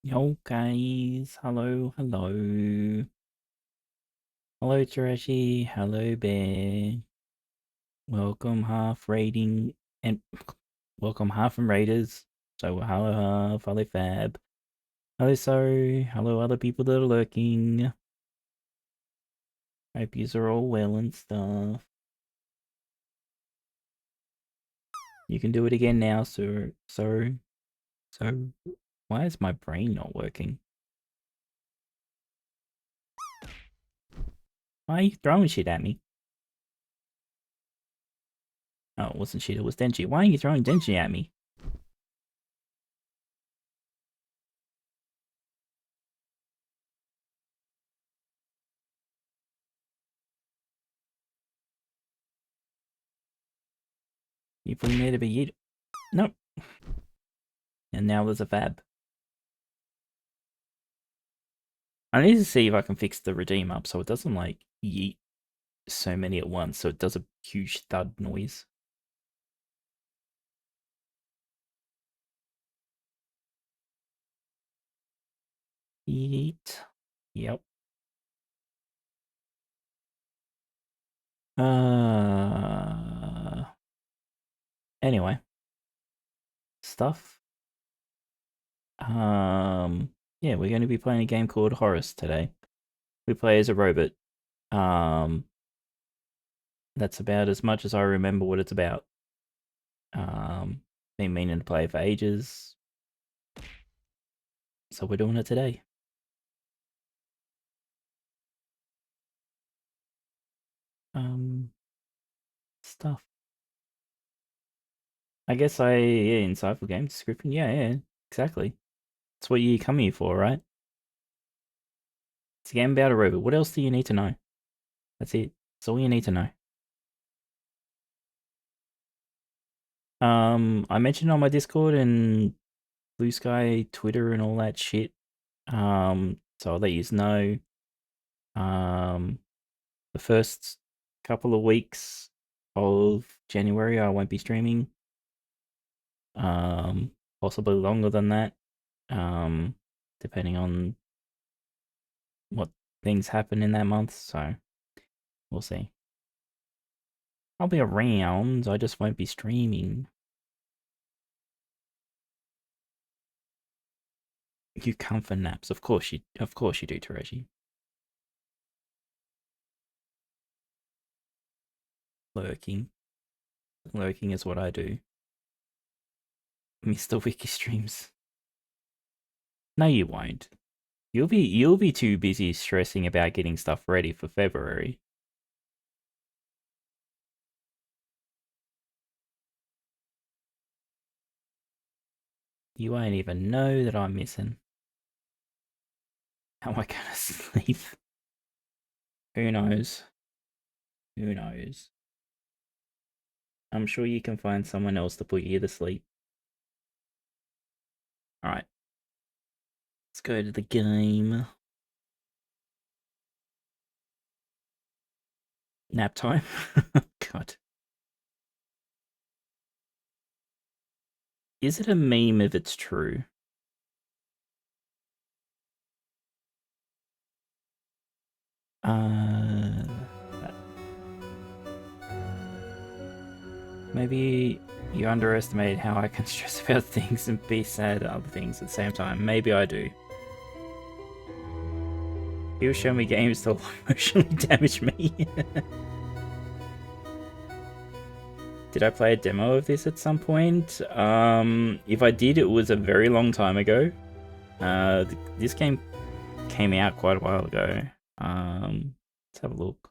Yo guys, hello. Hello Tarashi, hello Bear. Welcome half raiding and welcome half from Raiders. So hello half, hello Fab. Hello hello other people that are lurking. Hope yous are all well and stuff. You can do it again now, sir. So why is my brain not working? Why are you throwing shit at me? Oh, it wasn't shit, it was Denji. Why are you throwing Denji at me? You putting me to be yeet? Nope. And now there's a Fab. I need to see if I can fix the redeem up so it doesn't like yeet so many at once, so it does a huge thud noise. Yeet. Yep. Anyway. Stuff. Yeah, we're going to be playing a game called Horace today. We play as a robot. That's about as much as I remember what it's about. Been meaning to play for ages. So we're doing it today. Stuff. I guess yeah, insightful game description. Yeah, exactly. That's what you come here for, right? It's a game about a robot. What else do you need to know? That's it. That's all you need to know. I mentioned on my Discord and Blue Sky, Twitter, and all that shit. So I'll let you know. The first couple of weeks of January, I won't be streaming. Possibly longer than that. Depending on what things happen in that month. So we'll see. I'll be around. I just won't be streaming. You come for naps, of course you do, Tereshi. Lurking is what I do. Mr. Wiki streams. No, you won't. You'll be too busy stressing about getting stuff ready for February. You won't even know that I'm missing. How am I gonna sleep? Who knows? Who knows? I'm sure you can find someone else to put you to sleep. Alright. Let's go to the game. Nap time? God. Is it a meme if it's true? Maybe you underestimate how I can stress about things and be sad at other things at the same time. Maybe I do. People show me games that will emotionally damage me. Did I play a demo of this at some point? If I did, it was a very long time ago. This game came out quite a while ago. Let's have a look.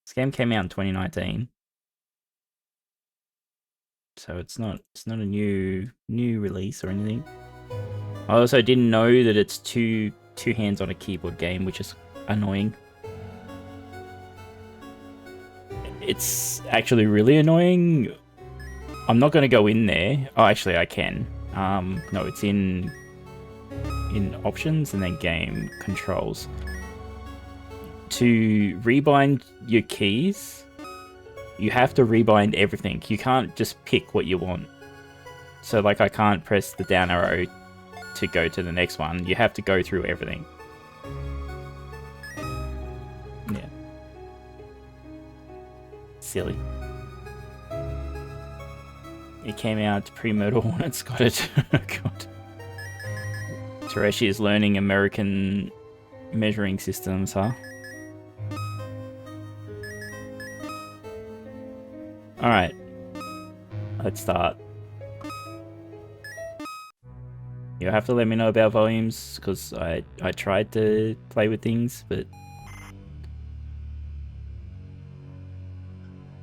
This game came out in 2019. So it's not a new release or anything. I also didn't know that it's two hands on a keyboard game, which is annoying. It's actually really annoying. I'm not going to go in there. Oh, actually, I can. No, it's in options and then game controls. To rebind your keys, you have to rebind everything. You can't just pick what you want. So, like, I can't press the down arrow to go to the next one. You have to go through everything. Yeah. Silly. It came out pre-Murder Hornets, got it. God. Tereshi is learning American measuring systems, huh? Alright. Let's start. You'll have to let me know about volumes, because I tried to play with things, but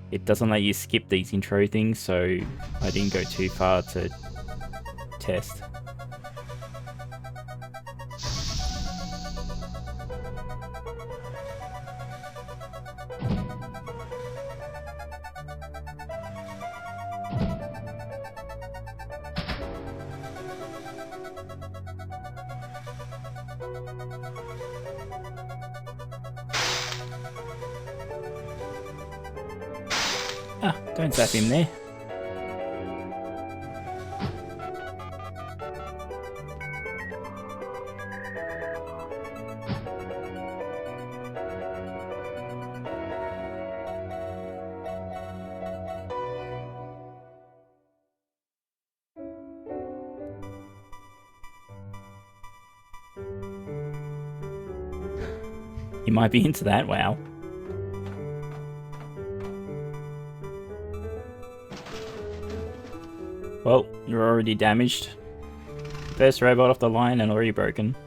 it doesn't let you skip these intro things, so I didn't go too far to test. Ah, don't zap him there. You might be into that, wow. Well, you're already damaged. First robot off the line and already broken.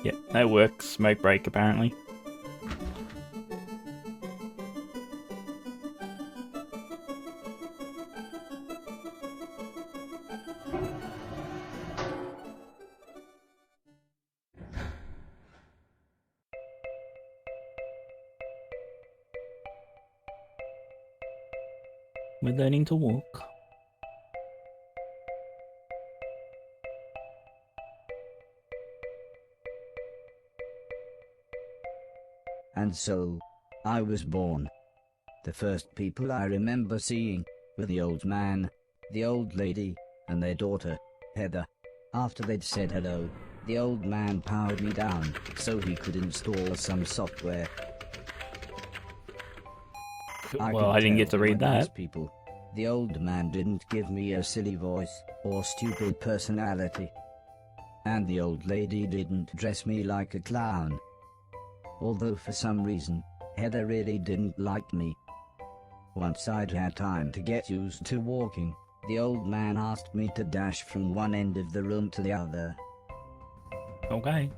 Yep, that works. Smoke break, apparently. We're learning to walk. And so, I was born. The first people I remember seeing were the old man, the old lady, and their daughter, Heather. After they'd said hello, the old man powered me down so he could install some software. Well, I didn't get to read that. People. The old man didn't give me a silly voice or stupid personality. And the old lady didn't dress me like a clown. Although for some reason, Heather really didn't like me. Once I'd had time to get used to walking, the old man asked me to dash from one end of the room to the other. Okay.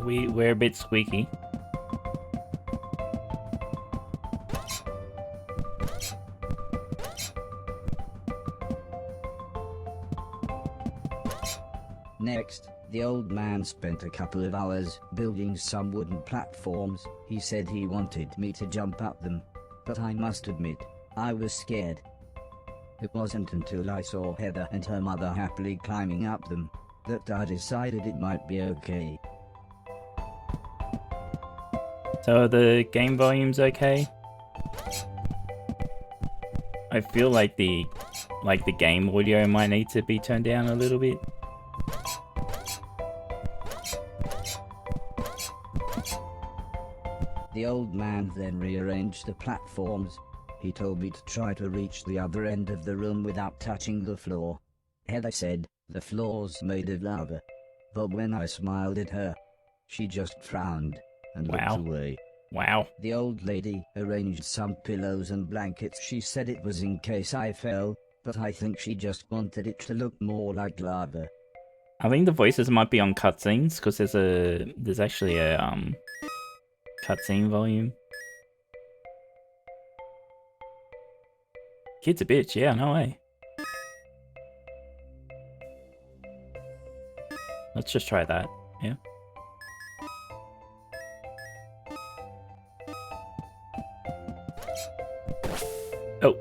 We're a bit squeaky. Next, the old man spent a couple of hours building some wooden platforms. He said he wanted me to jump up them, but I must admit, I was scared. It wasn't until I saw Heather and her mother happily climbing up them that I decided it might be okay. So the game volume's okay? I feel like the game audio might need to be turned down a little bit. The old man then rearranged the platforms. He told me to try to reach the other end of the room without touching the floor. Heather said, the floor's made of lava. But when I smiled at her, she just frowned and looked away. Wow. The old lady arranged some pillows and blankets. She said it was in case I fell, but I think she just wanted it to look more like lava. I think the voices might be on cutscenes, because there's actually a cutscene volume. Kid's a bitch, yeah, no way. Let's just try that, yeah. Oh.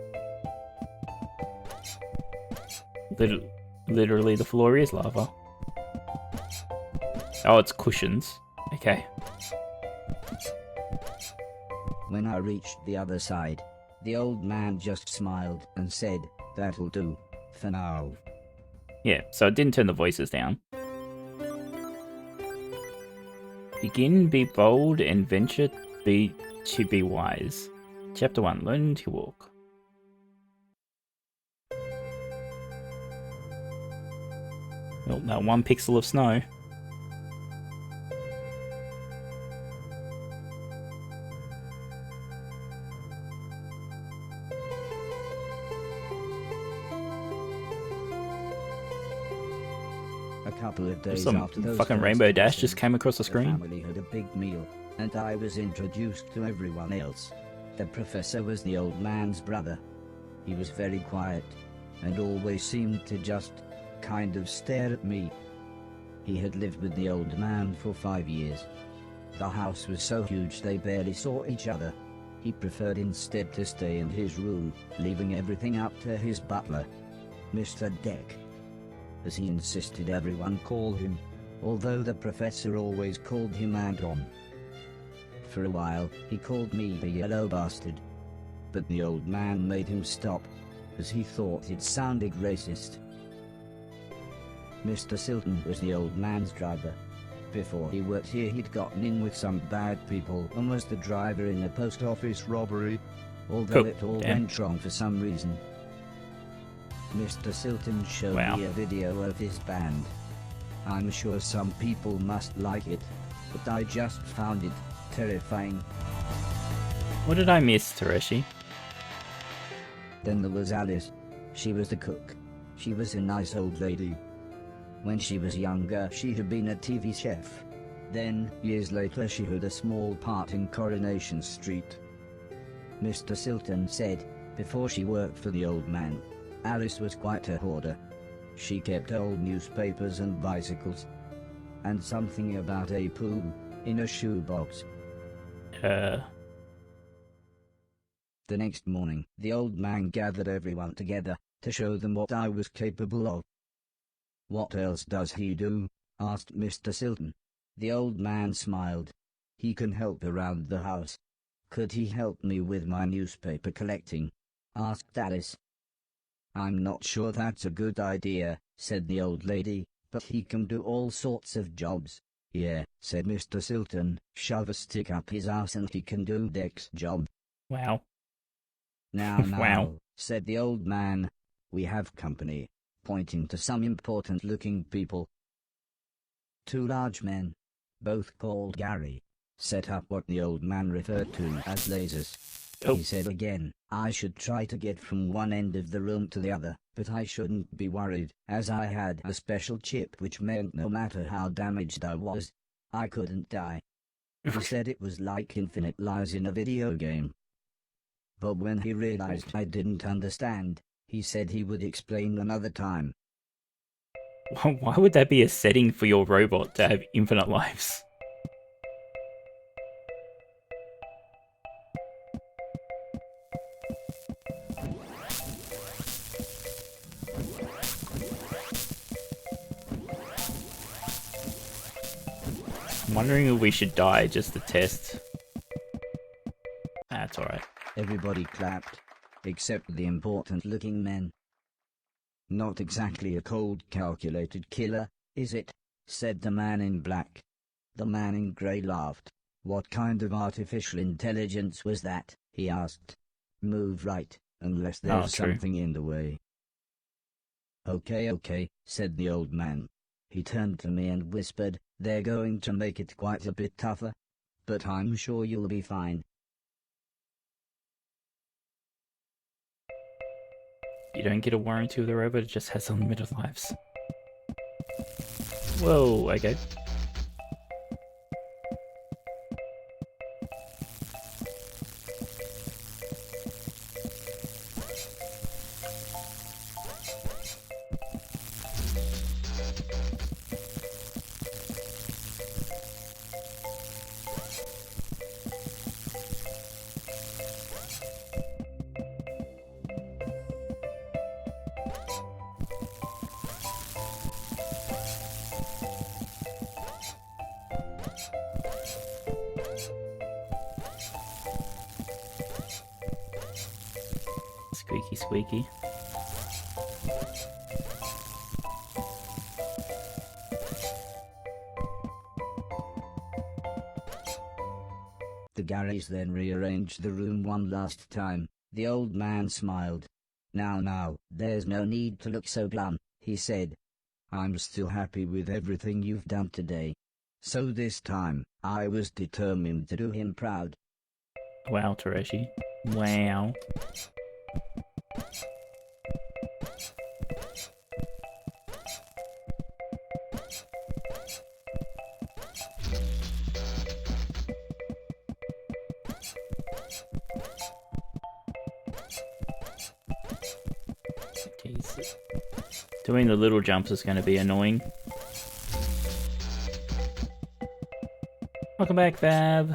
Literally the floor is lava. Oh, it's cushions. Okay. When I reached the other side, the old man just smiled and said, "That'll do, for now." Yeah, so it didn't turn the voices down. Begin, be bold, and venture to be wise. Chapter 1, Learn to walk. Well, that 1 pixel of snow. A couple of days Some after those fucking first Rainbow Dash lessons, just came across the screen. family had a big meal, and I was introduced to everyone else. The professor was the old man's brother. He was very quiet, and always seemed to just kind of stare at me. He had lived with the old man for 5 years. The house was so huge they barely saw each other. He preferred instead to stay in his room, leaving everything up to his butler, Mr. Deck, as he insisted everyone call him, although the professor always called him Anton. For a while, he called me the yellow bastard, but the old man made him stop, as he thought it sounded racist. Mr. Silton was the old man's driver. Before he worked here, he'd gotten in with some bad people and was the driver in a post office robbery, although it all went wrong for some reason. Mr. Silton showed me a video of his band. I'm sure some people must like it, but I just found it terrifying. What did I miss, Tereshi? Then there was Alice. She was the cook. She was a nice old lady. When she was younger, she had been a TV chef. Then, years later, she had a small part in Coronation Street. Mr. Silton said, before she worked for the old man, Alice was quite a hoarder. She kept old newspapers and bicycles. And something about a poo in a shoebox. The next morning, the old man gathered everyone together to show them what I was capable of. "What else does he do?" asked Mr. Silton. The old man smiled. "He can help around the house." "Could he help me with my newspaper collecting?" asked Alice. "I'm not sure that's a good idea," said the old lady, "but he can do all sorts of jobs." "Yeah," said Mr. Silton, "shove a stick up his ass and he can do Deck's job." Wow. Now, Wow. said the old man, "we have company," pointing to some important-looking people. 2 large men, both called Gary, set up what the old man referred to as lasers. Oh. He said again, I should try to get from one end of the room to the other, but I shouldn't be worried, as I had a special chip which meant no matter how damaged I was, I couldn't die. He said it was like infinite lives in a video game. But when he realized I didn't understand, he said he would explain another time. Why would that be a setting for your robot to have infinite lives? I'm wondering if we should die just to test. That's alright. Everybody clapped, except the important-looking men. "Not exactly a cold, calculated killer, is it?" said the man in black. The man in grey laughed. "What kind of artificial intelligence was that?" he asked. "Move right, unless there's something in the way." Okay, said the old man. He turned to me and whispered, "They're going to make it quite a bit tougher. But I'm sure you'll be fine." You don't get a warranty with the robot, it just has unlimited lives. Whoa, okay. Squeaky, squeaky. The Garys then rearranged the room one last time. The old man smiled. Now, there's no need to look so glum, he said. I'm still happy with everything you've done today. So this time, I was determined to do him proud. Wow, Tereshi. Wow. Jeez. Doing the little jumps is going to be annoying. Welcome back, Fab.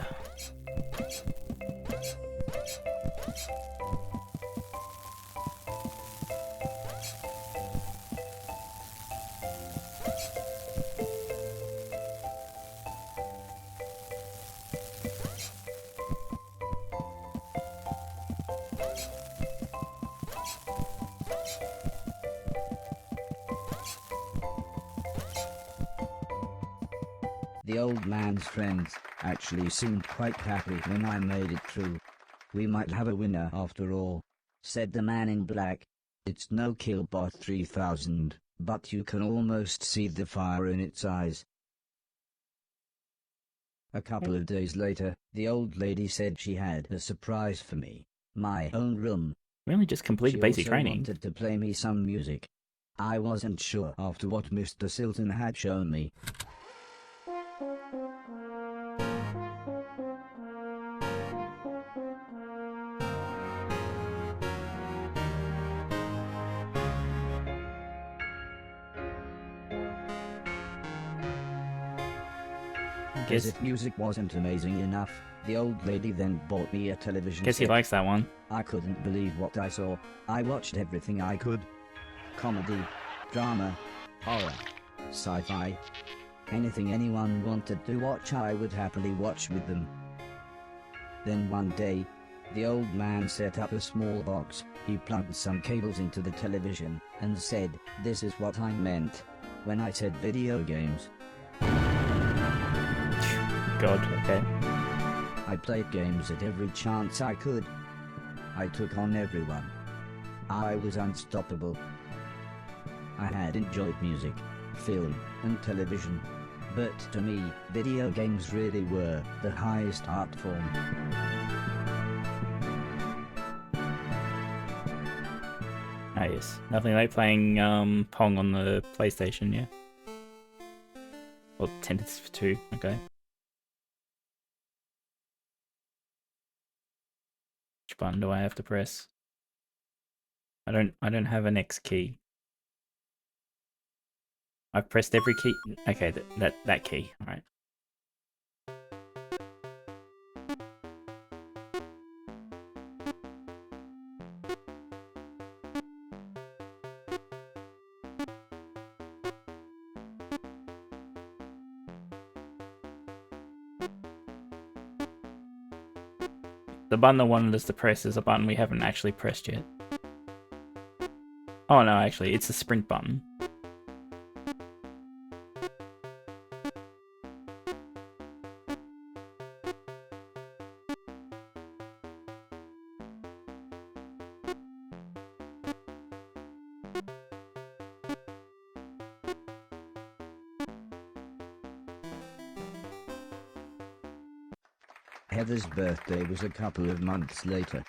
The old man's friends actually seemed quite happy when I made it through. We might have a winner after all, said the man in black. It's no Killbot 3000, but you can almost see the fire in its eyes. A couple of days later, the old lady said she had a surprise for me. My own room. Really just completed basic training. She also wanted to play me some music. I wasn't sure after what Mr. Silton had shown me. As if music wasn't amazing enough, the old lady then bought me a television Guess set. he likes that one. I couldn't believe what I saw. I watched everything I could. Comedy, drama, horror, sci-fi. Anything anyone wanted to watch I would happily watch with them. Then one day, the old man set up a small box. He plugged some cables into the television and said, "This is what I meant when I said video games." God, okay. I played games at every chance I could. I took on everyone. I was unstoppable. I had enjoyed music, film, and television. But to me, video games really were the highest art form. Ah yes, nothing like playing Pong on the PlayStation, yeah? Or Tennis for 2, okay. Which button do I have to press? I don't have an X key. I've pressed every key. Okay, that key. All right. The button I wanted us to press is a button we haven't actually pressed yet. Oh no, actually, it's the sprint button. Heather's birthday was a couple of months later.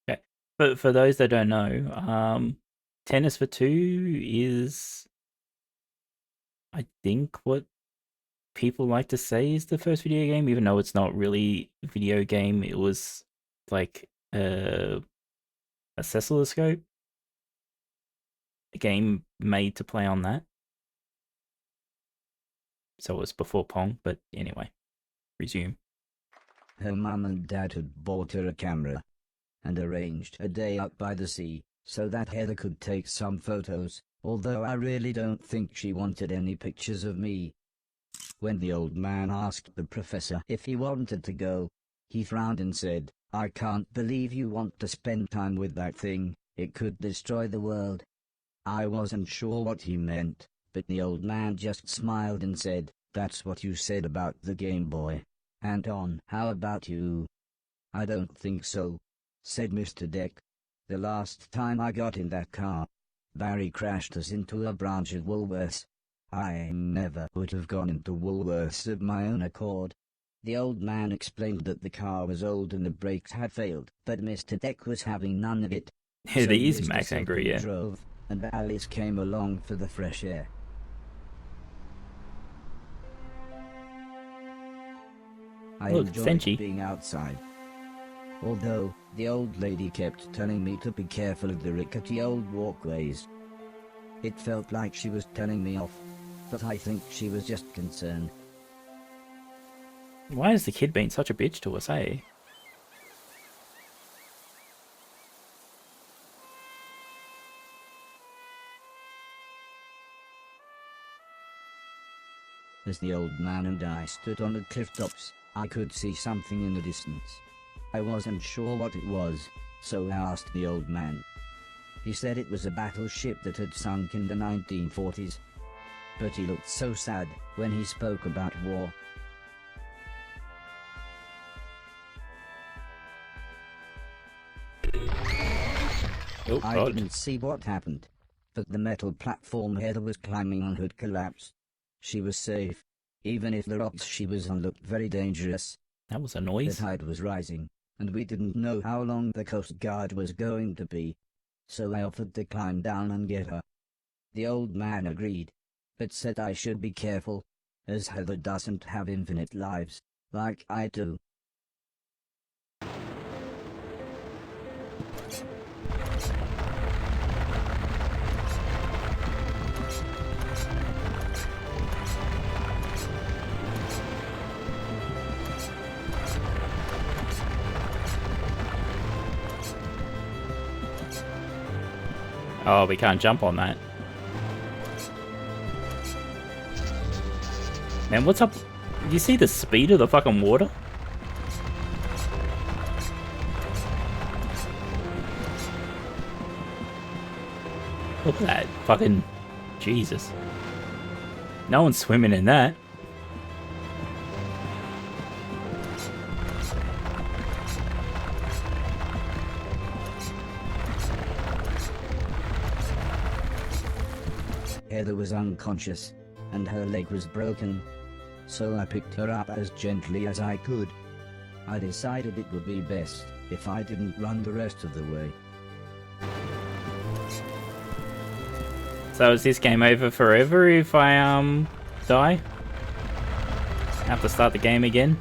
Okay, but for those that don't know, Tennis for 2 is, I think, what people like to say is the first video game, even though it's not really a video game. It was like a oscilloscope, a game made to play on that. So it was before Pong, but anyway, resume. Her mum and dad had bought her a camera and arranged a day out by the sea so that Heather could take some photos, although I really don't think she wanted any pictures of me. When the old man asked the professor if he wanted to go, he frowned and said, "I can't believe you want to spend time with that thing. It could destroy the world. I wasn't sure what he meant, but the old man just smiled and said, "That's what you said about the Game Boy. Anton, how about you?" "I don't think so," said Mr. Deck. "The last time I got in that car, Barry crashed us into a branch of Woolworths. I never would have gone into Woolworths of my own accord." The old man explained that the car was old and the brakes had failed, but Mr. Deck was having none of it. Yeah, So they is Mr. Max angry, yeah. drove, and Alice came along for the fresh air. I Look, enjoyed Senchi. being outside. Although, the old lady kept telling me to be careful of the rickety old walkways. It felt like she was telling me off, but I think she was just concerned. Why has the kid been such a bitch to us, eh? As the old man and I stood on the cliff tops, I could see something in the distance. I wasn't sure what it was, so I asked the old man. He said it was a battleship that had sunk in the 1940s. But he looked so sad when he spoke about war. Oh, I God. didn't see what happened, but the metal platform Heather was climbing on had collapsed. She was safe, even if the rocks she was on looked very dangerous. That was a The noise. tide was rising, and we didn't know how long the Coast Guard was going to be, so I offered to climb down and get her. The old man agreed, but said I should be careful, as Heather doesn't have infinite lives, like I do. Oh, we can't jump on that. Man, what's up? Do you see the speed of the fucking water? Look at that. Fucking Jesus. No one's swimming in that. Heather was unconscious, and her leg was broken, so I picked her up as gently as I could. I decided it would be best if I didn't run the rest of the way. So is this game over forever if I die? Have to start the game again?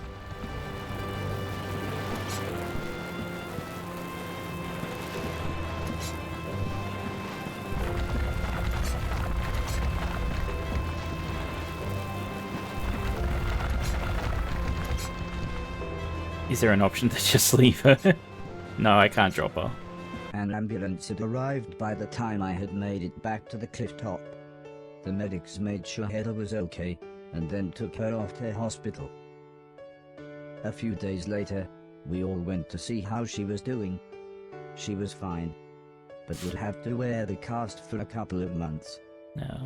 Is there an option to just leave her? No, I can't drop her. An ambulance had arrived by the time I had made it back to the cliff top. The medics made sure Heather was okay, and then took her off to hospital. A few days later, we all went to see how she was doing. She was fine, but would have to wear the cast for a couple of months. No.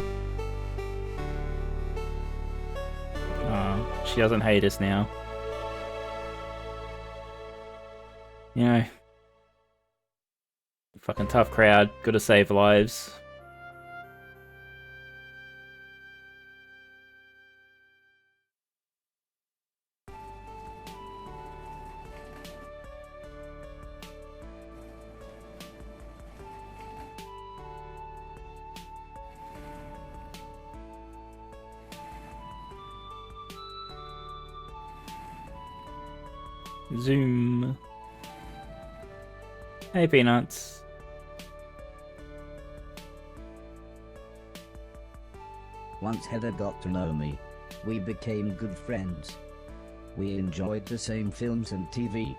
Oh, she doesn't hate us now. You know, fucking tough crowd, gotta save lives. Zoom. Hey, Peanuts. Once Heather got to know me, we became good friends. We enjoyed the same films and TV.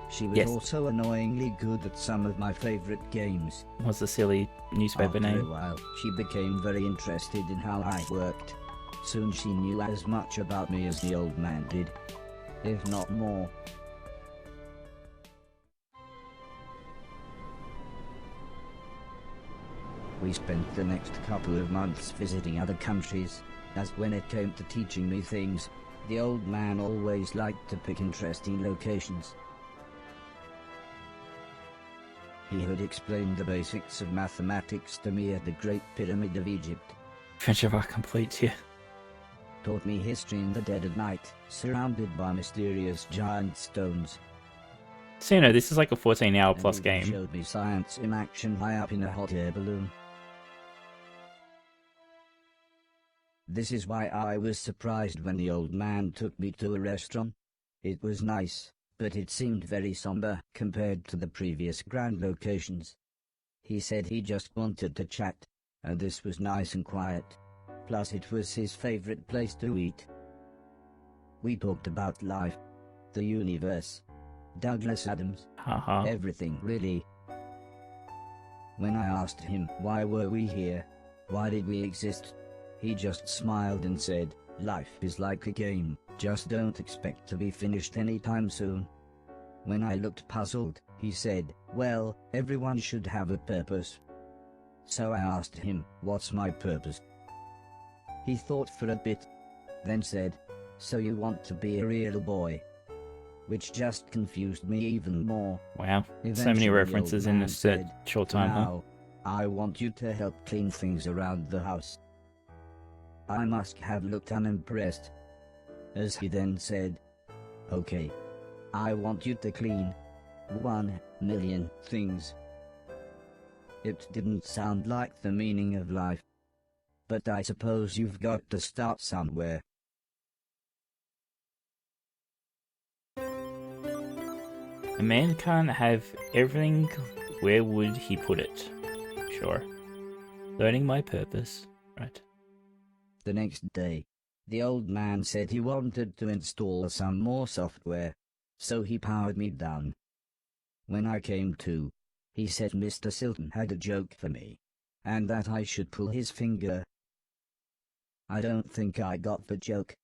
She was Yes. also annoyingly good at some of my favorite games. What's the silly newspaper After a name? while, she became very interested in how I worked. Soon she knew as much about me as the old man did, if not more. We spent the next couple of months visiting other countries, as when it came to teaching me things, the old man always liked to pick interesting locations. He had explained the basics of mathematics to me at the Great Pyramid of Egypt. Adventure Bar complete here. Taught me history in the dead of night, surrounded by mysterious giant stones. So, you know, this is like a 14-hour plus And he game. showed me science in action high up in a hot air balloon. This is why I was surprised when the old man took me to a restaurant. It was nice, but it seemed very somber compared to the previous grand locations. He said he just wanted to chat, and this was nice and quiet. Plus it was his favorite place to eat. We talked about life, the universe, Douglas Adams, everything really. When I asked him why were we here, why did we exist, he just smiled and said, life is like a game, just don't expect to be finished anytime soon. When I looked puzzled, he said, well, everyone should have a purpose. So I asked him, what's my purpose? He thought for a bit, then said, so you want to be a real boy? Which just confused me even more. Wow, so Eventually, many the references old in man this said, short time, huh? now, I want you to help clean things around the house. I must have looked unimpressed, as he then said, okay, I want you to clean 1,000,000 things. It didn't sound like the meaning of life, but I suppose you've got to start somewhere. A man can't have everything, where would he put it? Sure. Learning my purpose, right. The next day, the old man said he wanted to install some more software, so he powered me down. When I came to, he said Mr. Silton had a joke for me, and that I should pull his finger. I don't think I got the joke,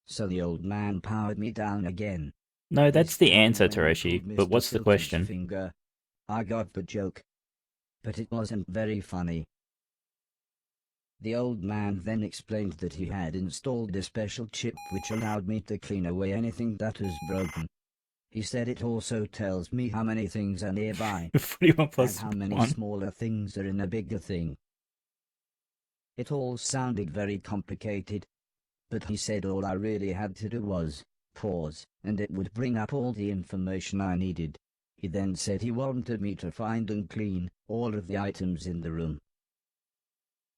so the old man powered me down again. No, that's the answer, When I Tereshi, pulled but Mr. what's the Silton's question? Finger, I got the joke, but it wasn't very funny. The old man then explained that he had installed a special chip which allowed me to clean away anything that was broken. He said it also tells me how many things are nearby, 41 and plus how many 1. smaller things are in a bigger thing. It all sounded very complicated, but he said all I really had to do was pause, and it would bring up all the information I needed. He then said he wanted me to find and clean all of the items in the room.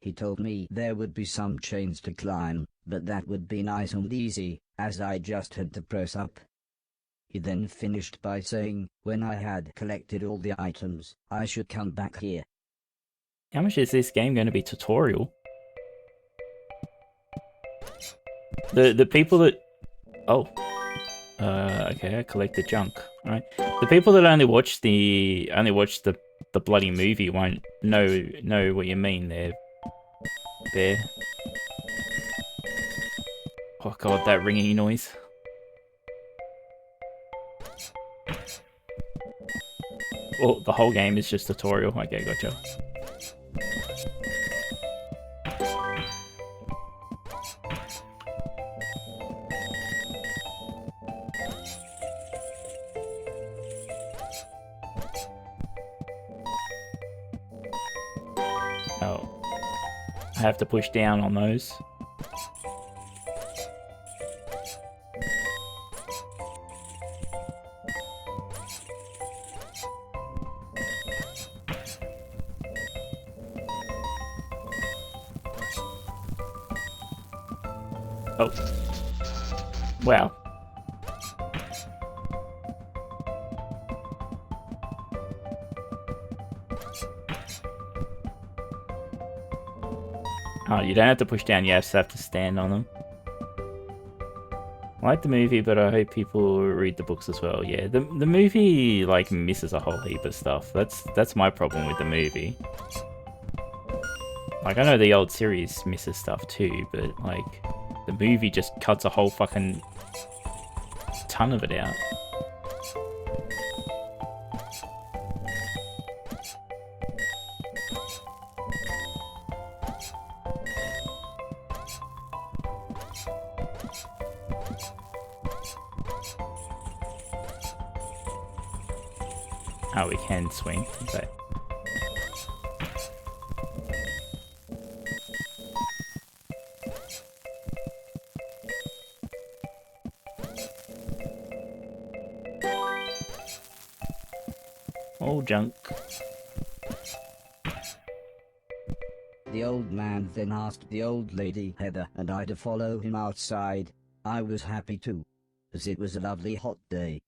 He told me there would be some chains to climb, but that would be nice and easy, as I just had to press up. He then finished by saying, when I had collected all the items, I should come back here. How much is this game going to be tutorial? The people that... Oh. Okay, I collected junk. Alright. The people that only watch the bloody movie won't know what you mean there, Bear. Oh god, that ringing noise. Oh, the whole game is just tutorial. Okay, gotcha. Oh. I have to push down on those. Oh. Wow. Oh, you don't have to push down, you just have to stand on them. I like the movie, but I hope people read the books as well. Yeah, the movie, like, misses a whole heap of stuff. That's my problem with the movie. Like, I know the old series misses stuff too, but, like, the movie just cuts a whole fucking ton of it out. Oh, we can swing. Okay. All junk. The old man then asked the old lady Heather and I to follow him outside. I was happy too, as it was a lovely hot day.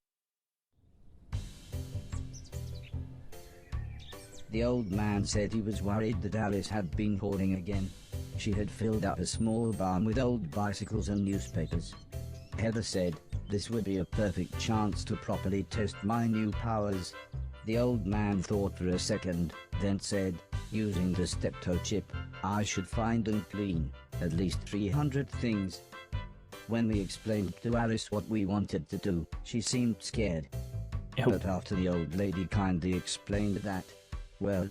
The old man said he was worried that Alice had been hoarding again. She had filled up a small barn with old bicycles and newspapers. Heather said, this would be a perfect chance to properly test my new powers. The old man thought for a second, then said, using the steptoe chip, I should find and clean at least 300 things. When we explained to Alice what we wanted to do, she seemed scared. But after the old lady kindly explained that, well,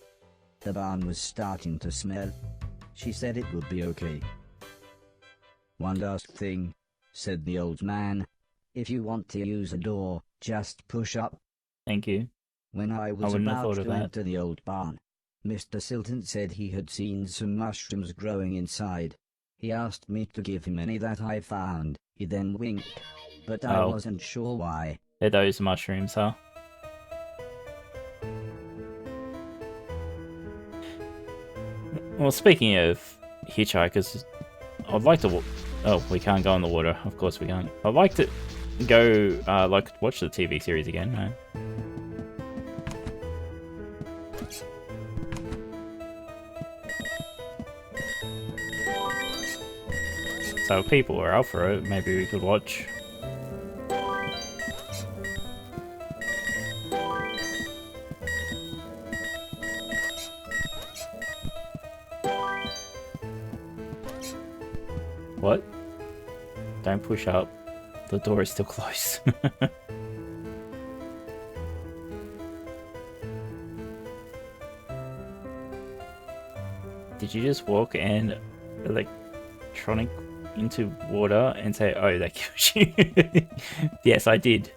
the barn was starting to smell, she said it would be okay. One last thing, said the old man. If you want to use a door, just push up. Thank you. When I was about to enter the old barn, Mr. Silton said he had seen some mushrooms growing inside. He asked me to give him any that I found. He then winked, but I wasn't sure why. They're those mushrooms, huh? Well, speaking of hitchhikers, I'd like to... Oh, we can't go in the water. Of course we can't. I'd like to go, watch the TV series again, man. So if people are out for it, maybe we could watch. What? Don't push up. The door is still closed. Did you just walk an electronic into water and say, oh, that kills you? Yes, I did.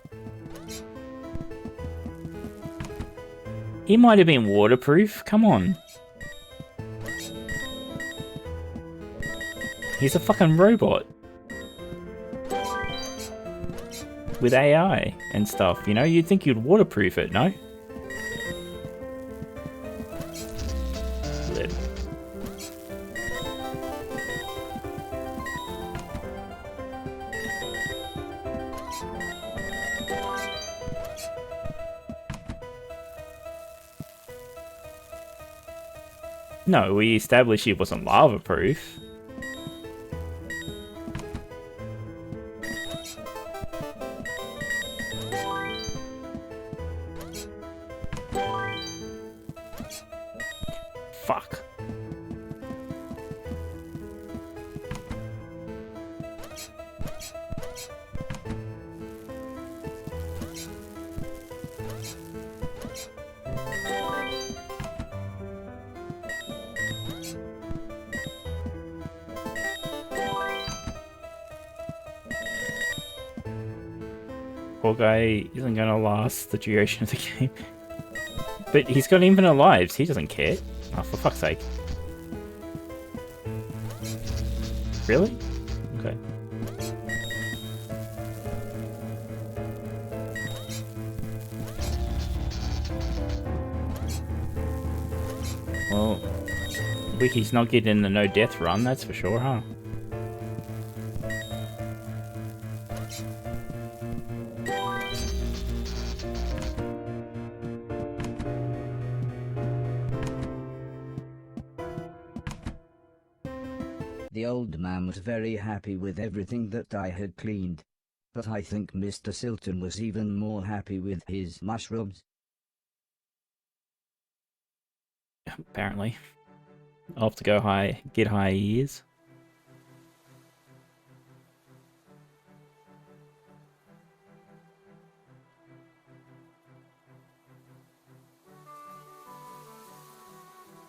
He might have been waterproof. Come on. He's a fucking robot. With AI and stuff, you know? You'd think you'd waterproof it, no? Lid. No, we established he wasn't lava-proof. Fuck. Poor guy isn't gonna last the duration of the game. But he's got infinite lives, he doesn't care. Oh, for fuck's sake. Really? Okay. Well, Wicky's not getting the no death run, that's for sure, huh? The old man was very happy with everything that I had cleaned. But I think Mr. Silton was even more happy with his mushrooms. Apparently. I'll have to go high, get high ears.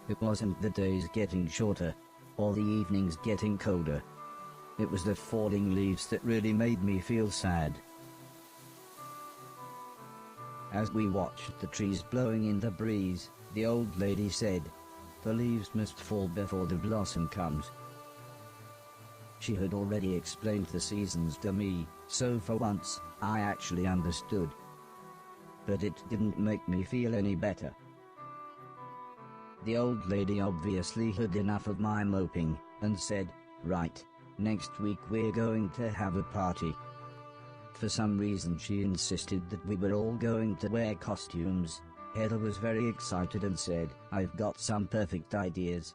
It wasn't the days getting shorter, or the evenings getting colder. It was the falling leaves that really made me feel sad. As we watched the trees blowing in the breeze, the old lady said, "The leaves must fall before the blossom comes." She had already explained the seasons to me, so for once, I actually understood. But it didn't make me feel any better. The old lady obviously had enough of my moping, and said, "Right, next week we're going to have a party." For some reason she insisted that we were all going to wear costumes. Heather was very excited and said, "I've got some perfect ideas."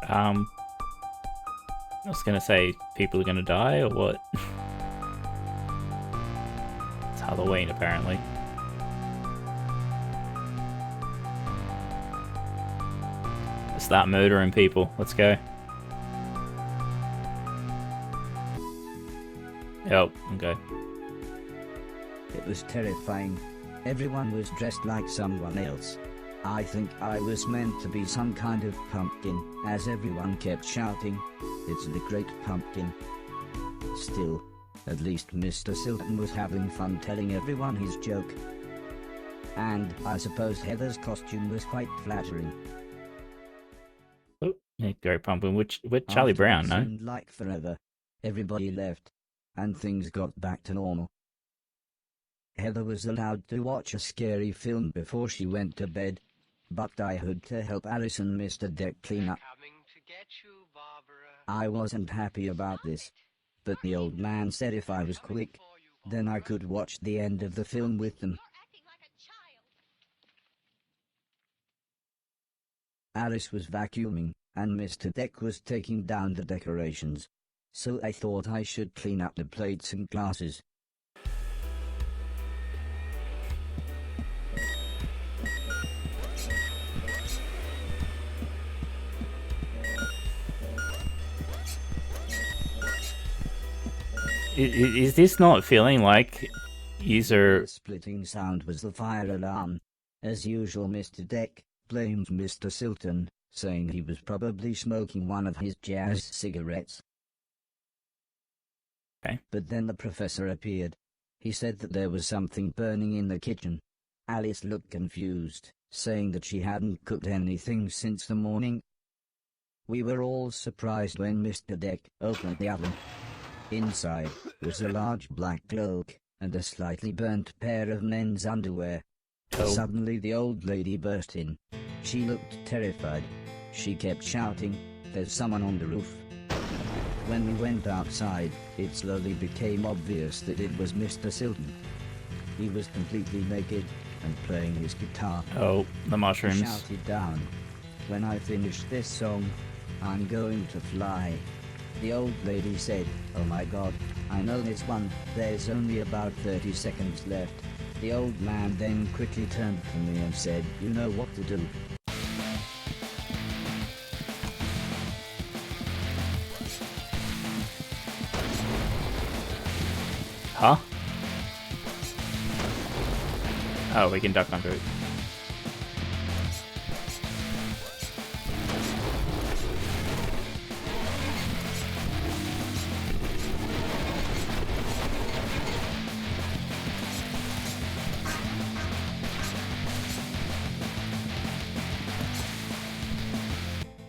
I was gonna say, people are gonna die, or what? It's Halloween, apparently. Let's start murdering people. Let's go. Oh, okay. It was terrifying. Everyone was dressed like someone else. I think I was meant to be some kind of pumpkin, as everyone kept shouting, "It's the Great Pumpkin." Still, at least Mr. Silton was having fun telling everyone his joke. And I suppose Heather's costume was quite flattering. Oh, yeah, Great Pumpkin with Charlie After Brown, it no? seemed like forever, everybody left, and things got back to normal. Heather was allowed to watch a scary film before she went to bed, but I had to help Alice and Mr. Deck clean up. I wasn't happy about this, but the old man said if I was quick, then I could watch the end of the film with them. Alice was vacuuming, and Mr. Deck was taking down the decorations, so I thought I should clean up the plates and glasses. Is this not feeling like user... The splitting sound was the fire alarm. As usual, Mr. Deck blamed Mr. Silton, saying he was probably smoking one of his jazz cigarettes. Okay. But then the professor appeared. He said that there was something burning in the kitchen. Alice looked confused, saying that she hadn't cooked anything since the morning. We were all surprised when Mr. Deck opened the oven. Inside was a large black cloak and a slightly burnt pair of men's underwear. Oh. Suddenly the old lady burst in. She looked terrified. She kept shouting, "There's someone on the roof." When we went outside, it slowly became obvious that it was Mr. Silton. He was completely naked and playing his guitar. Oh, the mushrooms. He shouted down, "When I finish this song, I'm going to fly." The old lady said, "Oh my God, I know this one, there's only about 30 seconds left." The old man then quickly turned to me and said, "You know what to do." Huh? Oh, we can duck under it.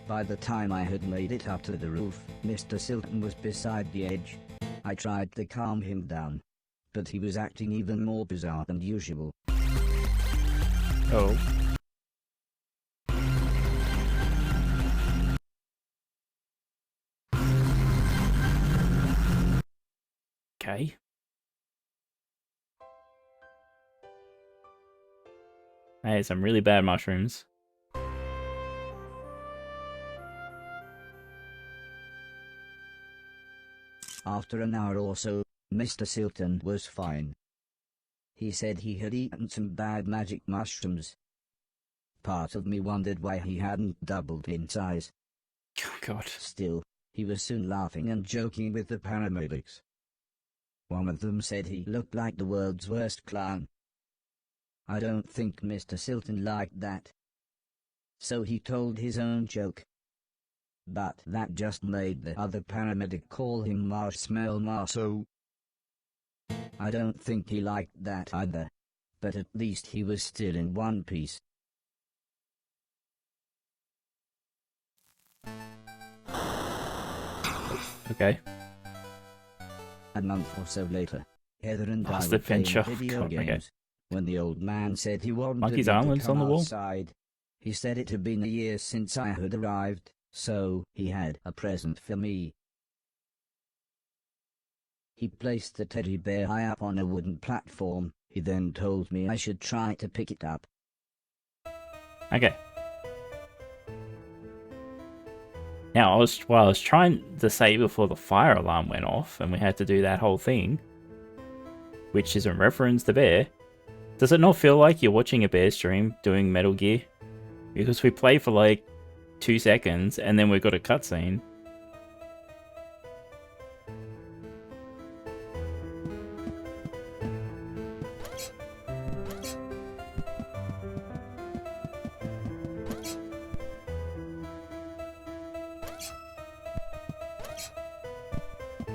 By the time I had made it up to the roof, Mr. Silton was beside the edge. I tried to calm him down, but he was acting even more bizarre than usual. Oh. Okay. Hey, some really bad mushrooms. After an hour or so, Mr. Silton was fine. He said he had eaten some bad magic mushrooms. Part of me wondered why he hadn't doubled in size. Oh, God. Still, he was soon laughing and joking with the paramedics. One of them said he looked like the world's worst clown. I don't think Mr. Silton liked that, so he told his own joke. But that just made the other paramedic call him Marshmallow Marceau. I don't think he liked that either. But at least he was still in one piece. Okay. A month or so later, Heather and I Last were playing adventure. video God, games. okay. When the old man said he wanted Monkey's me to Island's come on the wall. outside. He said it had been a year since I had arrived, so he had a present for me. He placed the teddy bear high up on a wooden platform. He then told me I should try to pick it up. Okay. Now, I was trying to say before the fire alarm went off, and we had to do that whole thing, which is in reference to Bear. Does it not feel like you're watching a Bear stream doing Metal Gear? Because we play for like 2 seconds, and then we've got a cutscene.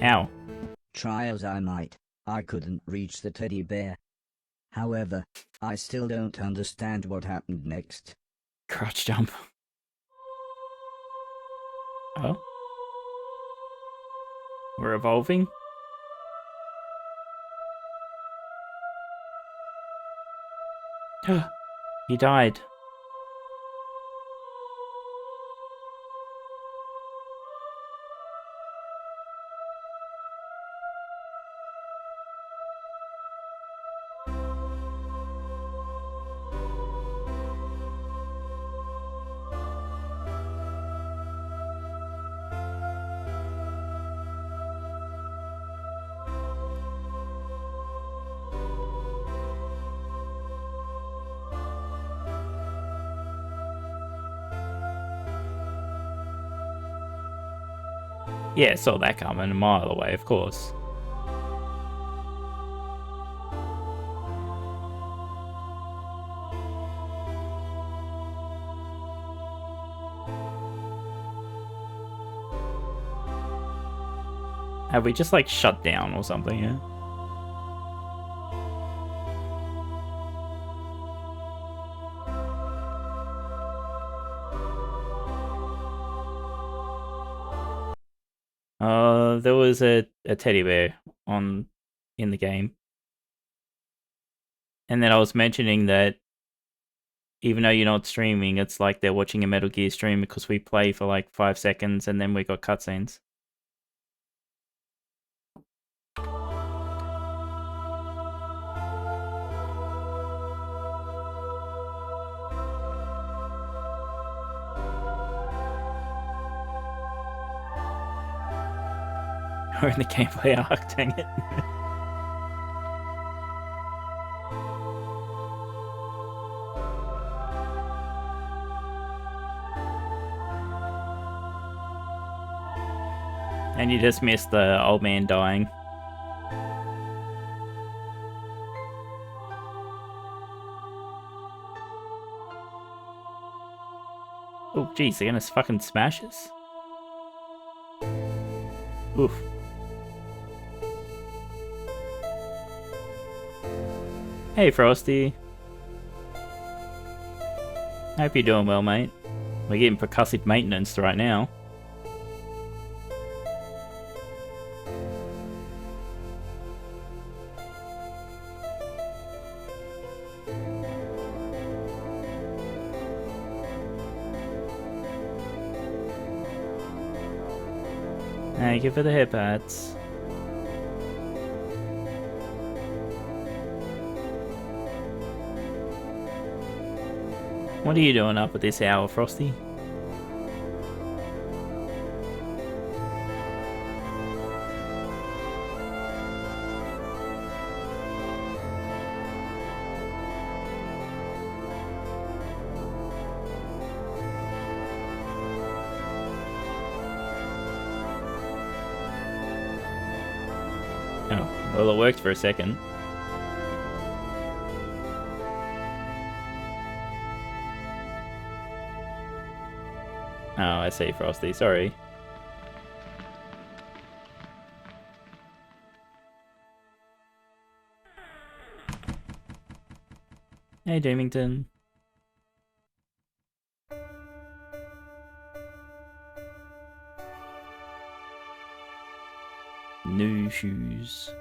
Ow. Try as I might, I couldn't reach the teddy bear. However, I still don't understand what happened next. Crouch jump. Oh? We're evolving? He died. Yeah, saw that coming a mile away, of course. Have we just like shut down or something, yeah? There was a teddy bear in the game. And then I was mentioning that even though you're not streaming, it's like they're watching a Metal Gear stream because we play for like 5 seconds and then we got cutscenes. We're in the gameplay arc, dang it. And you just missed the old man dying. Oh, geez, they're gonna fucking smash us? Oof. Hey, Frosty. Hope you're doing well, mate. We're getting percussive maintenance right now. Thank you for the hip hats. What are you doing up at this hour, Frosty? Oh, well, it worked for a second. Oh, I see, Frosty. Sorry. Hey, Doomington. New shoes.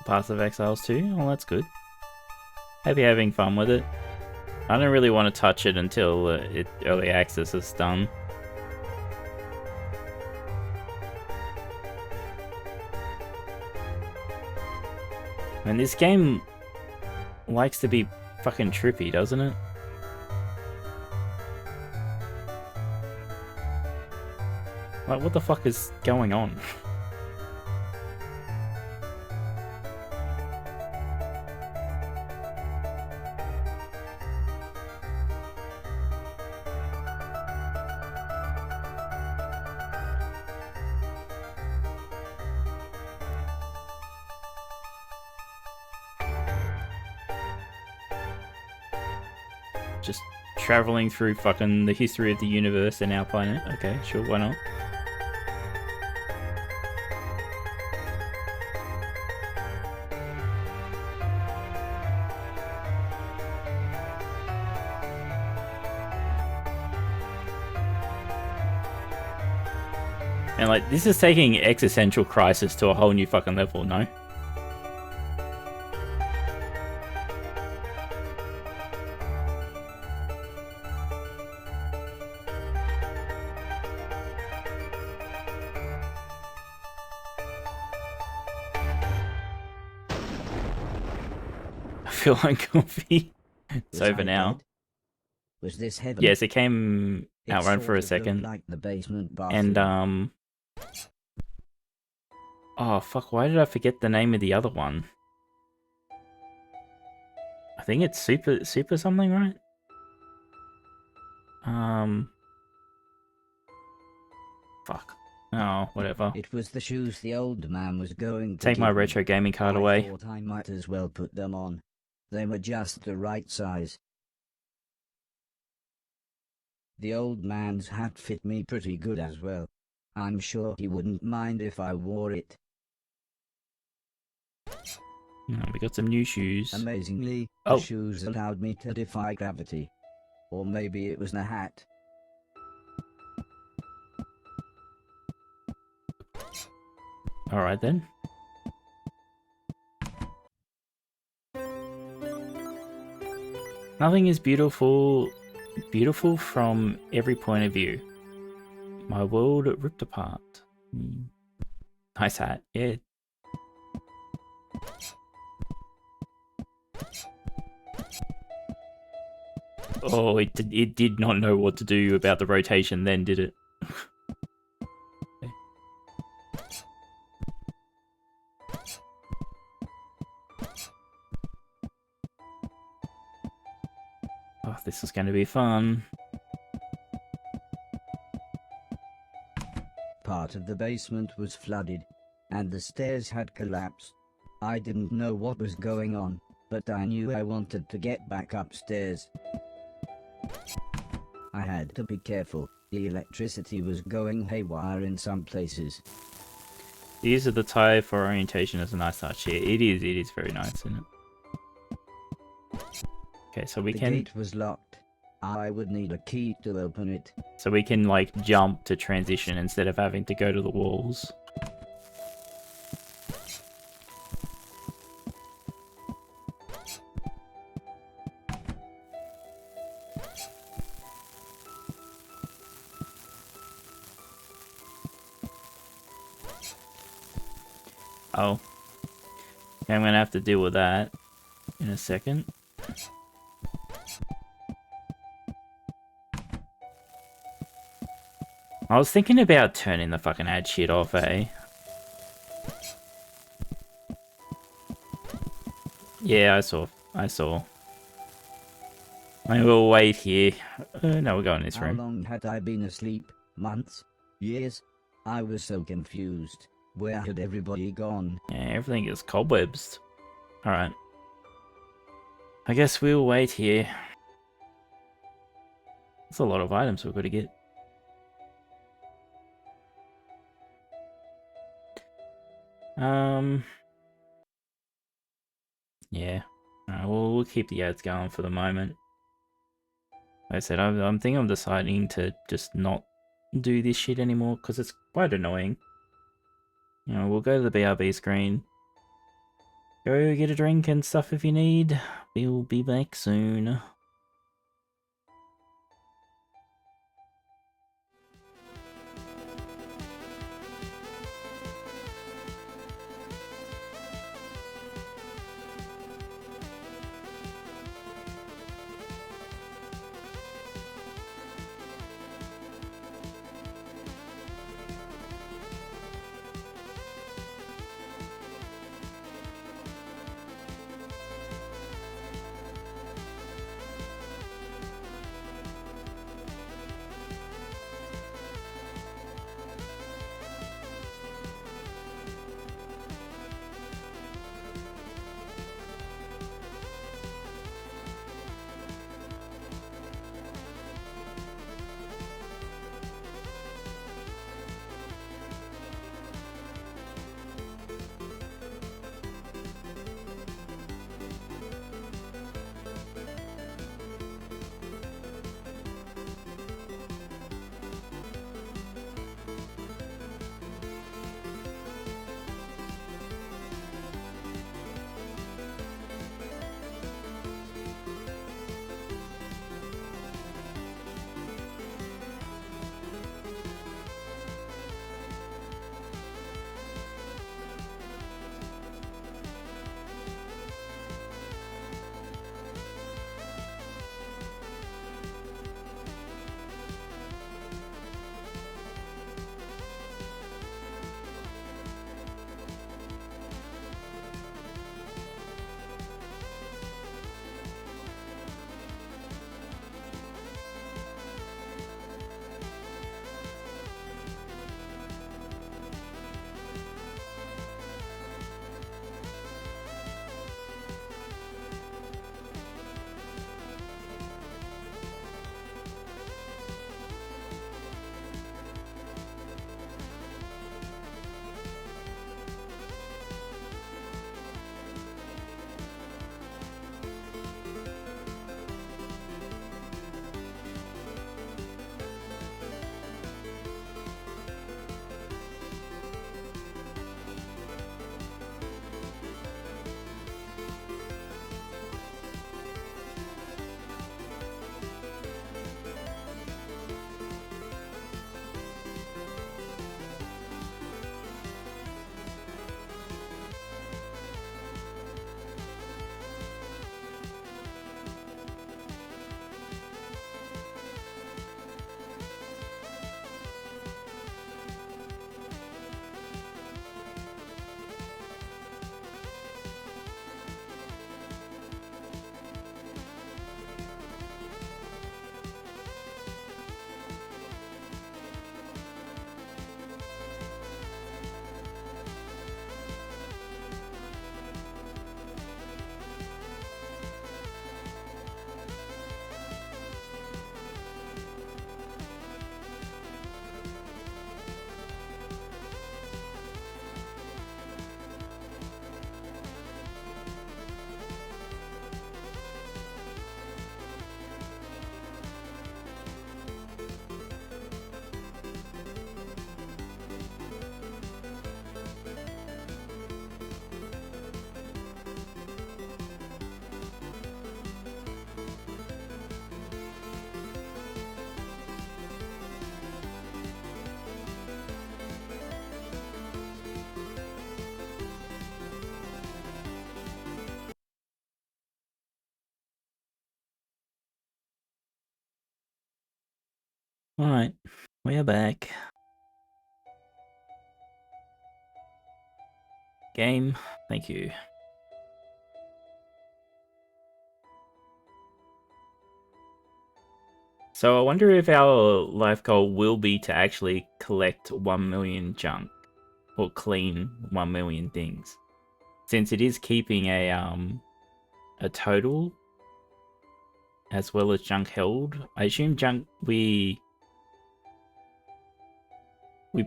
Path of Exiles too? Oh, that's good. Hope you're having fun with it. I don't really want to touch it until early access is done. And this game likes to be fucking trippy, doesn't it? Like, what the fuck is going on? Just traveling through fucking the history of the universe and our planet. Okay, sure, why not? And like, this is taking existential crisis to a whole new fucking level, no? I feel uncomfy. It's over now. Was this heaven? Yes, it came outrun for a second. Like the basement bathroom. And oh fuck, why did I forget the name of the other one? I think it's super something, right? Fuck. Oh, whatever. It was the shoes the old man was going to take my give me. retro gaming card I away. thought I might as well put them on. They were just the right size. The old man's hat fit me pretty good as well. I'm sure he wouldn't mind if I wore it. Oh, we got some new shoes. Amazingly, the shoes allowed me to defy gravity. Or maybe it was the hat. Alright then. Nothing is beautiful from every point of view. My world ripped apart. Nice hat, yeah. Oh, it did not know what to do about the rotation then, did it? Oh, this is going to be fun. Part of the basement was flooded, and the stairs had collapsed. I didn't know what was going on, but I knew I wanted to get back upstairs. I had to be careful. The electricity was going haywire in some places. The use of the tire for orientation is a nice touch. Yeah, it is very nice, isn't it? Okay, so we can... The gate was locked. I would need a key to open it. So we can, like, jump to transition instead of having to go to the walls. Oh. Okay, I'm gonna have to deal with that in a second. I was thinking about turning the fucking ad shit off, eh? Yeah, I saw. I will wait here. No, we'll go in this room. How long had I been asleep? Months? Years? I was so confused. Where had everybody gone? Yeah, everything is cobwebs. Alright. I guess we'll wait here. That's a lot of items we've got to get. Yeah. Alright, well, we'll keep the ads going for the moment. Like I said, I'm thinking of deciding to just not do this shit anymore because it's quite annoying. You know, we'll go to the BRB screen. Go get a drink and stuff if you need. We'll be back soon. Alright, we are back. Game, thank you. So I wonder if our life goal will be to actually collect 1 million junk, or clean 1 million things. Since it is keeping a total, as well as junk held. I assume junk we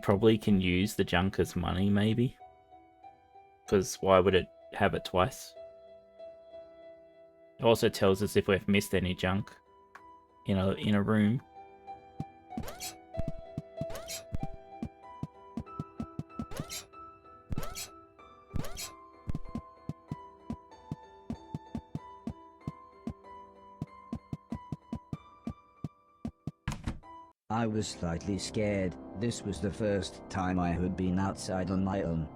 probably can use the junk as money, maybe. Because why would it have it twice? It also tells us if we've missed any junk in a room. I was slightly scared. This was the first time I had been outside on my own.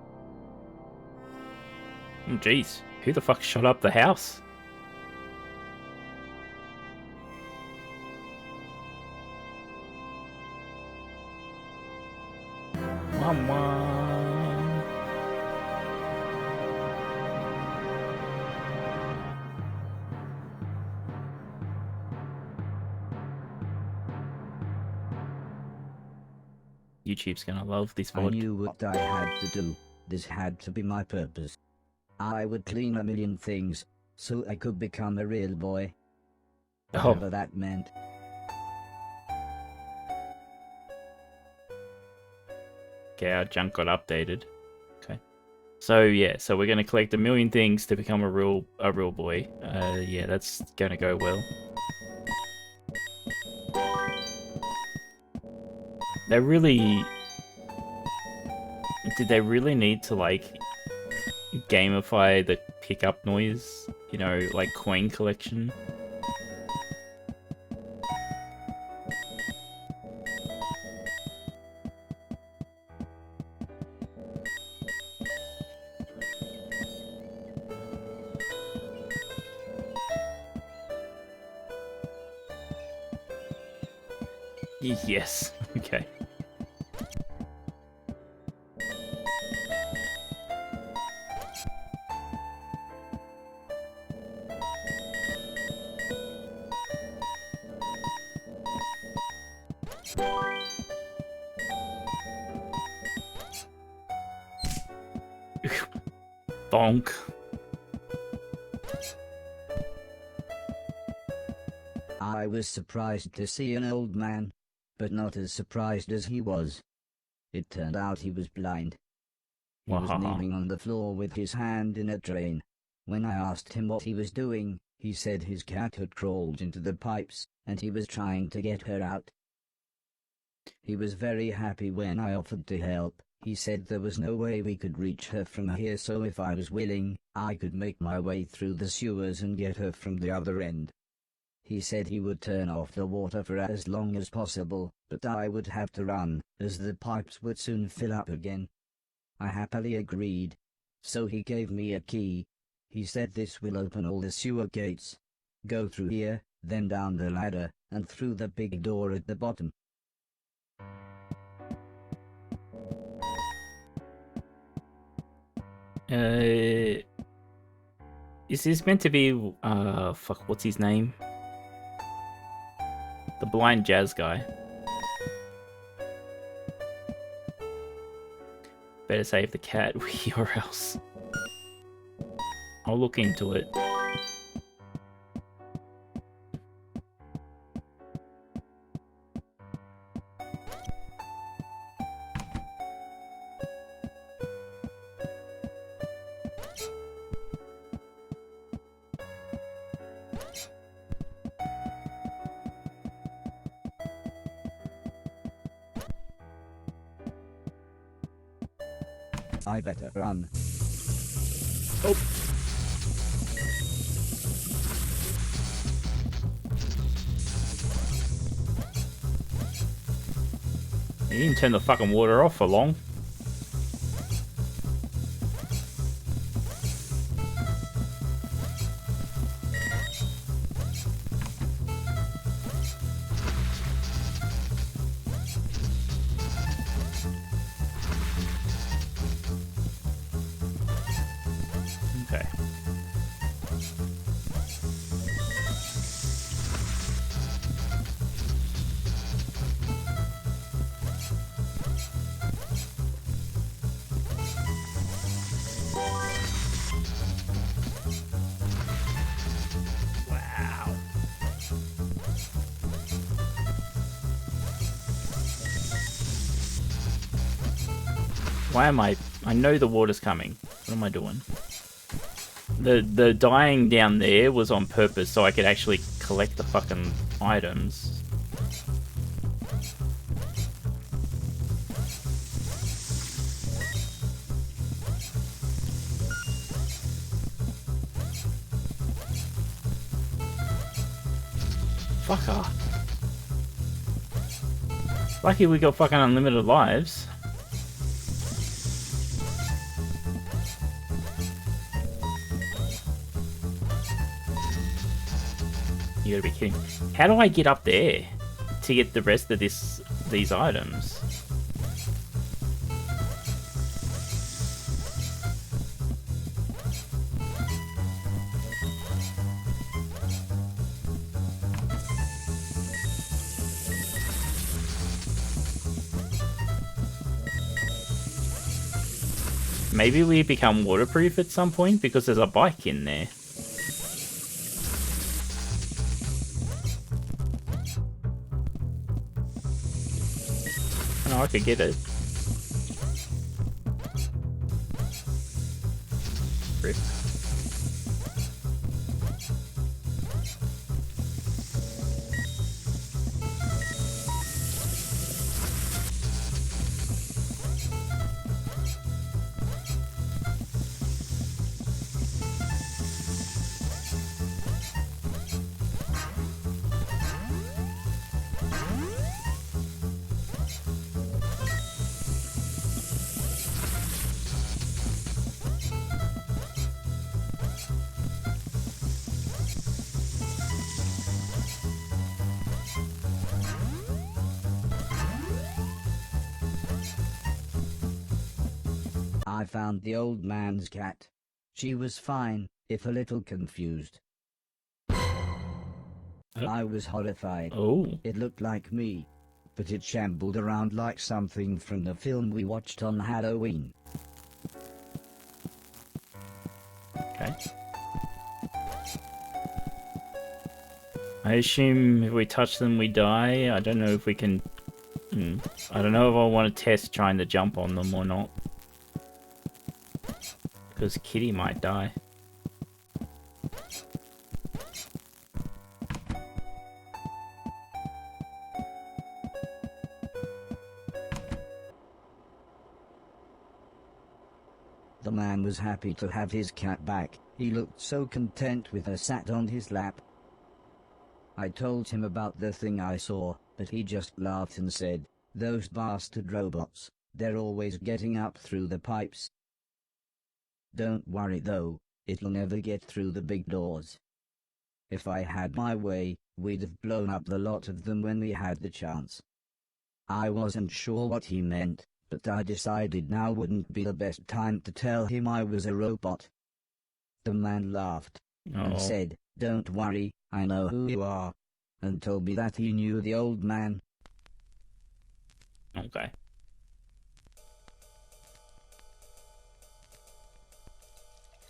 Oh, jeez. Who the fuck shot up the house? Mama. YouTube's gonna love this I VOD. knew what I had to do. This had to be my purpose. I would clean a million things, so I could become a real boy. Whatever that meant. Okay, our junk got updated. Okay. So yeah, so we're gonna collect a million things to become a real boy. Yeah, that's gonna go well. They really... Did they really need to, like, gamify the pickup noise? You know, like coin collection? Yes, okay. Bonk. I was surprised to see an old man, but not as surprised as he was. It turned out he was blind. He was kneeling on the floor with his hand in a drain. When I asked him what he was doing, he said his cat had crawled into the pipes, and he was trying to get her out. He was very happy when I offered to help. He said there was no way we could reach her from here, so if I was willing, I could make my way through the sewers and get her from the other end. He said he would turn off the water for as long as possible, but I would have to run, as the pipes would soon fill up again. I happily agreed. So he gave me a key. He said this will open all the sewer gates. Go through here, then down the ladder, and through the big door at the bottom. Is this meant to be, fuck, what's his name? The blind jazz guy. Better save the cat or else. I'll look into it. I better run. Oh. You didn't turn the fucking water off for long. Okay. Why am I know the water's coming. What am I doing? The dying down there was on purpose so I could actually collect the fucking items. Fuck off. Lucky we got fucking unlimited lives. You gotta be kidding. How do I get up there to get the rest of these items? Maybe we become waterproof at some point because there's a bike in there. I could get it. Rip. I found the old man's cat. She was fine, if a little confused. I was horrified. Oh. It looked like me, but it shambled around like something from the film we watched on Halloween. Okay. I assume if we touch them we die. I don't know if we can... I don't know if I want to test trying to jump on them or not. Because Kitty might die. The man was happy to have his cat back. He looked so content with her sat on his lap. I told him about the thing I saw, but he just laughed and said, "Those bastard robots, they're always getting up through the pipes. Don't worry though, it'll never get through the big doors. If I had my way, we'd have blown up the lot of them when we had the chance." I wasn't sure what he meant, but I decided now wouldn't be the best time to tell him I was a robot. The man laughed and said, "Don't worry, I know who you are," and told me that he knew the old man. Okay.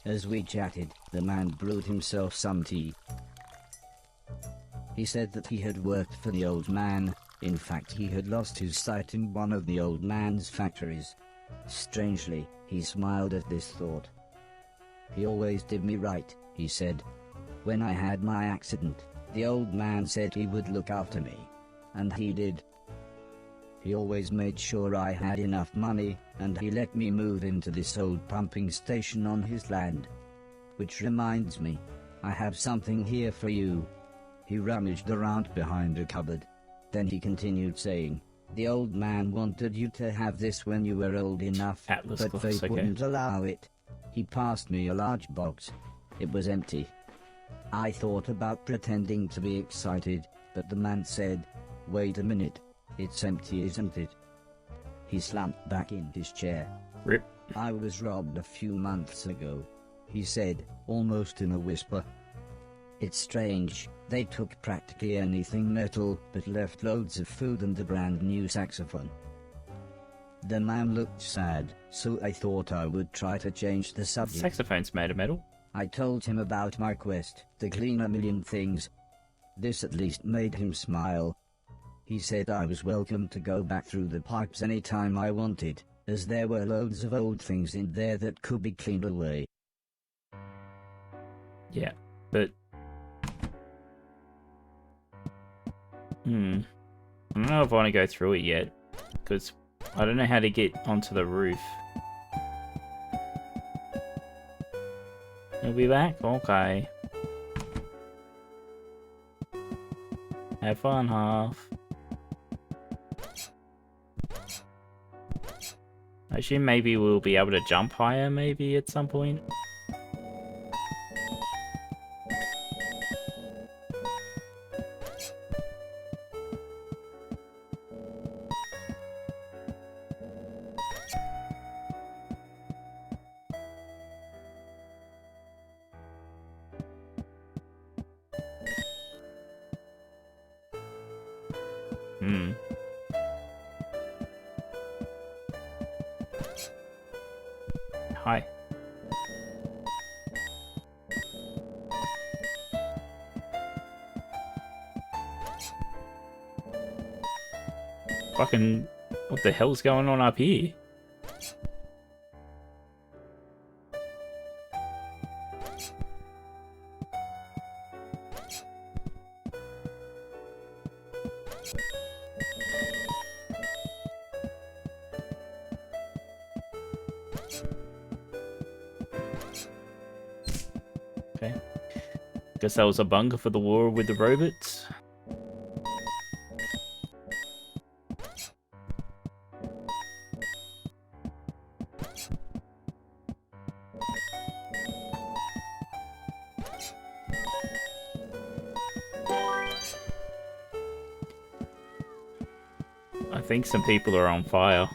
As we chatted, the man brewed himself some tea. He said that he had worked for the old man. In fact, he had lost his sight in one of the old man's factories. Strangely, he smiled at this thought. "He always did me right," he said. "When I had my accident, the old man said he would look after me. And he did. He always made sure I had enough money, and he let me move into this old pumping station on his land. Which reminds me, I have something here for you." He rummaged around behind a cupboard. Then he continued saying, "The old man wanted you to have this when you were old enough, Atlas but books, fate wouldn't allow it." He passed me a large box. It was empty. I thought about pretending to be excited, but the man said, "Wait a minute. It's empty, isn't it?" He slumped back in his chair. Rip. "I was robbed a few months ago," he said, almost in a whisper. "It's strange, they took practically anything metal, but left loads of food and a brand new saxophone." The man looked sad, so I thought I would try to change the subject. Saxophone's made of metal. I told him about my quest to clean a million things. This at least made him smile. He said I was welcome to go back through the pipes anytime I wanted. as there were loads of old things in there that could be cleaned away. Yeah, but... I don't know if I want to go through it yet, because I don't know how to get onto the roof. You'll be back? Okay. Have fun, half. I assume maybe we'll be able to jump higher, maybe, at some point. Hi. Fucking... what the hell's going on up here? Okay. Guess that was a bunker for the war with the robots. I think some people are on fire.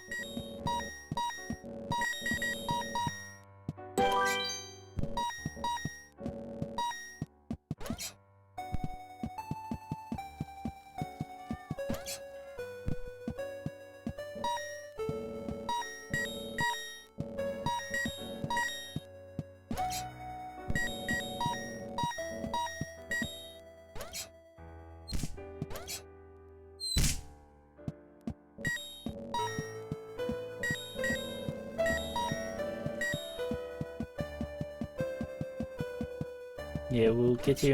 Yeah, we'll get to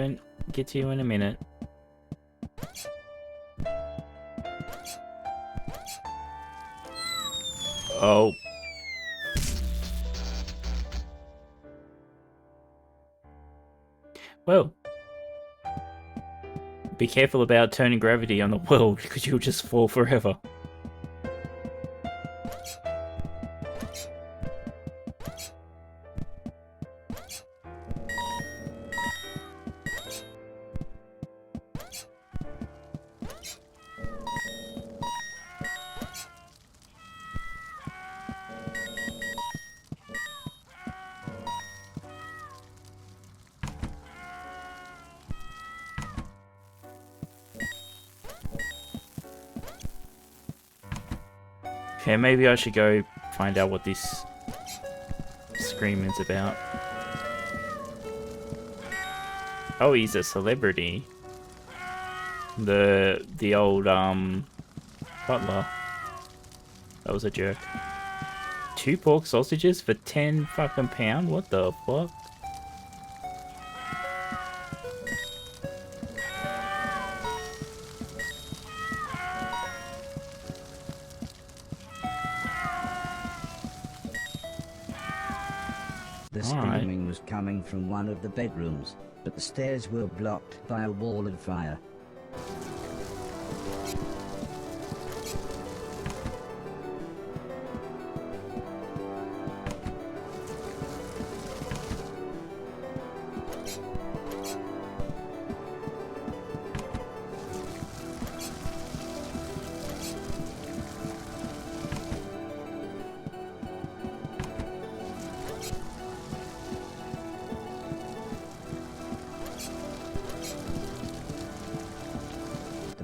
you in a minute. Oh. Well. Be careful about turning gravity on the world, because you'll just fall forever. Okay, maybe I should go find out what this screaming's about. Oh, he's a celebrity. The old butler. That was a jerk. 2 pork sausages for 10 fucking pound? What the fuck? The screaming was coming from one of the bedrooms, but the stairs were blocked by a wall of fire.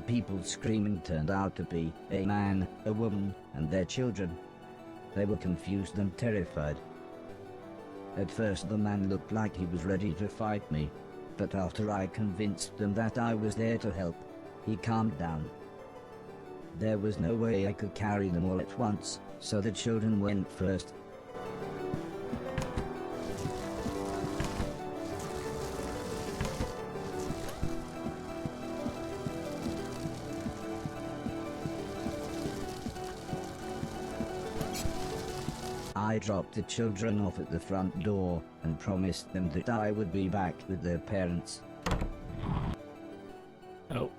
People screaming turned out to be a man, a woman, and their children. They were confused and terrified. At first the man looked like he was ready to fight me, but after I convinced them that I was there to help, he calmed down. There was no way I could carry them all at once, so the children went first. I dropped the children off at the front door and promised them that I would be back with their parents. Oh.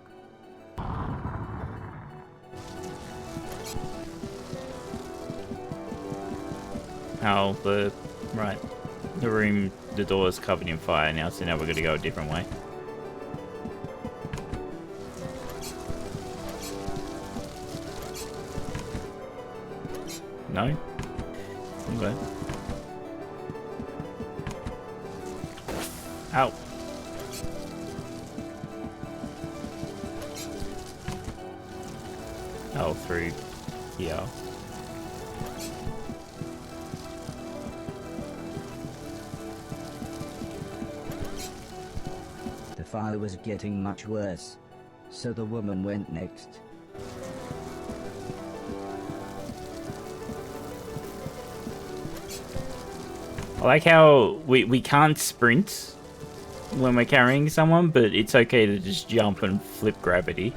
Oh, right. The room, the door is covered in fire now, so now we're gonna go a different way. No? Okay. Ow. Oh, through here. The fire was getting much worse, so the woman went next. I like how we can't sprint when we're carrying someone, but it's okay to just jump and flip gravity.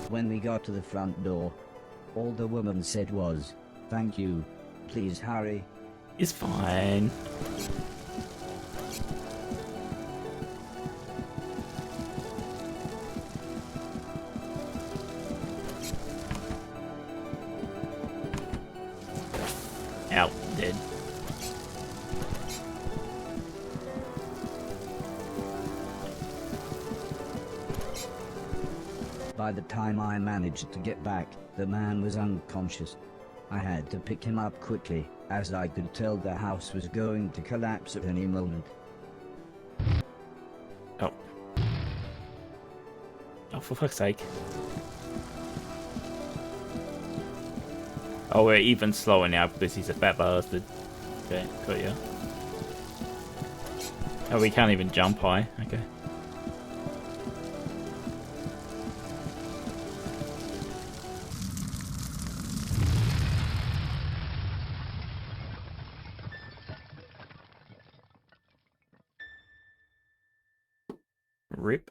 When we got to the front door, all the woman said was, "Thank you, please hurry." It's fine. Out, dead. By the time I managed to get back, the man was unconscious. I had to pick him up quickly, as I could tell the house was going to collapse at any moment. Oh. Oh, for fuck's sake. Oh, we're even slower now because he's a fat bastard. Okay, got you. Oh, we can't even jump high. Okay. Rip.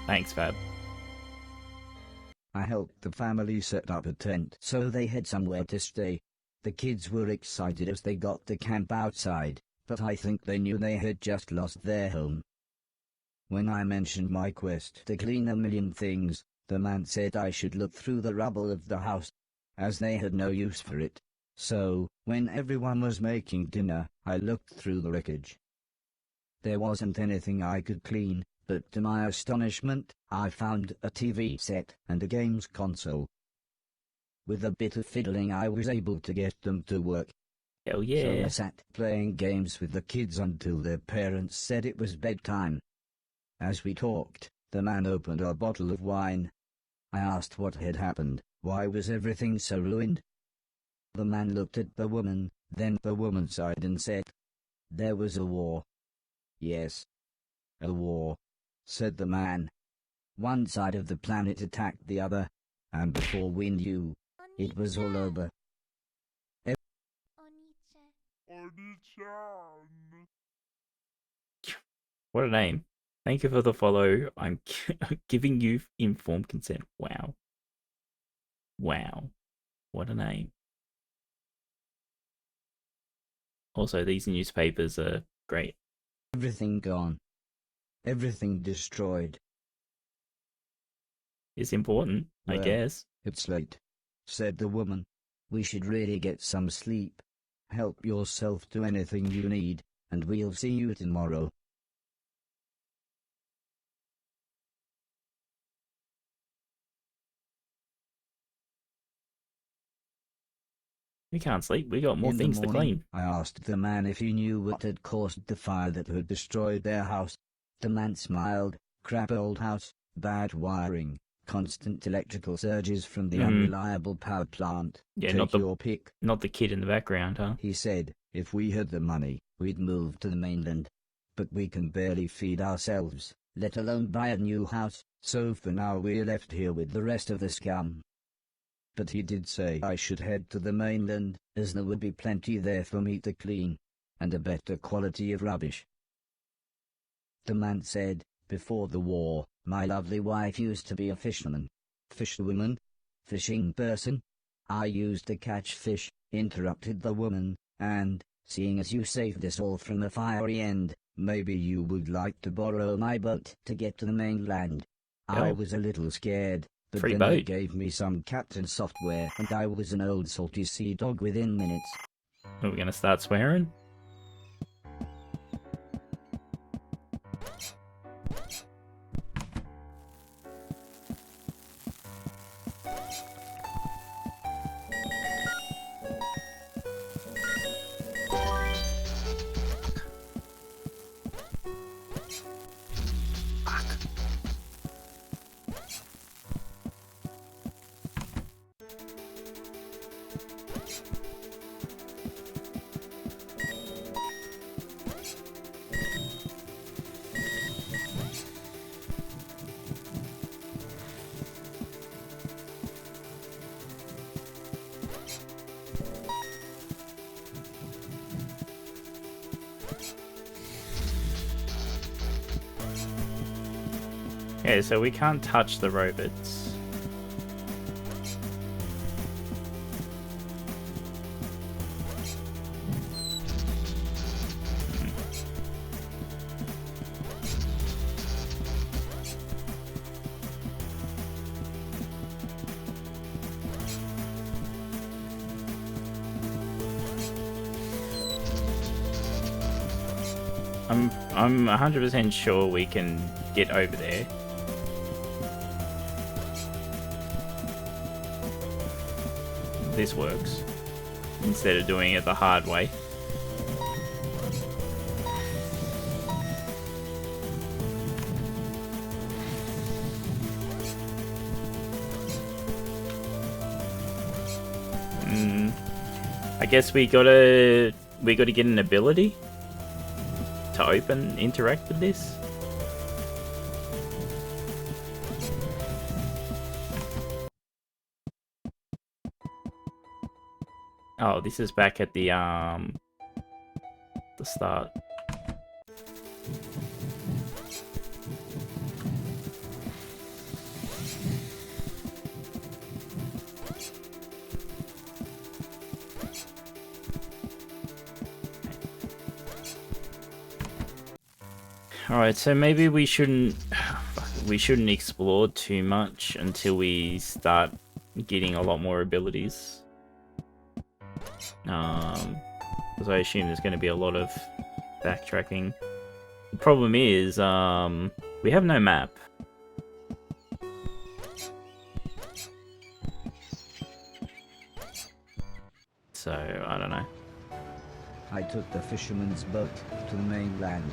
Thanks, Fab. I helped the family set up a tent so they had somewhere to stay. The kids were excited as they got to camp outside, but I think they knew they had just lost their home. When I mentioned my quest to clean a million things, the man said I should look through the rubble of the house, as they had no use for it. So, when everyone was making dinner, I looked through the wreckage. There wasn't anything I could clean, but to my astonishment, I found a TV set and a games console. With a bit of fiddling I was able to get them to work. Hell So yeah. I sat playing games with the kids until their parents said it was bedtime. As we talked, the man opened a bottle of wine. I asked what had happened, why was everything so ruined? The man looked at the woman, then the woman sighed and said, "There was a war." "Yes, a war," said the man. One side of the planet attacked the other, and before we knew, it was all over. What a name. Thank you for the follow. I'm giving you informed consent. Wow. Wow. What a name. Also, these newspapers are great. Everything gone. Everything destroyed. It's important, I Well, guess. "It's late," said the woman. "We should really get some sleep. Help yourself to anything you need, and we'll see you tomorrow." We can't sleep. We got more In the things to morning, clean. I asked the man if he knew what had caused the fire that had destroyed their house. The man smiled. Crap old house, bad wiring, constant electrical surges from the unreliable power plant. Yeah, Take your pick. Not the kid in the background, huh? He said, if we had the money, we'd move to the mainland. But we can barely feed ourselves, let alone buy a new house, so for now we're left here with the rest of the scum. But he did say I should head to the mainland, as there would be plenty there for me to clean, and a better quality of rubbish. The man said, before the war, my lovely wife used to be a fisherman. Fisherwoman? Fishing person? I used to catch fish, interrupted the woman, and, seeing as you saved us all from the fiery end, maybe you would like to borrow my boat to get to the mainland. I was a little scared. But Free then boat. they gave me some captain software and I was an old salty sea dog within minutes. Are we gonna start swearing? Okay, so we can't touch the robots. I'm 100% sure we can get over there. This works, instead of doing it the hard way. I guess we gotta get an ability to interact with this. Oh, this is back at the start. Alright, so maybe we shouldn't explore too much until we start getting a lot more abilities. Because I assume there's going to be a lot of backtracking. The problem is, we have no map. So, I don't know. I took the fisherman's boat to the mainland.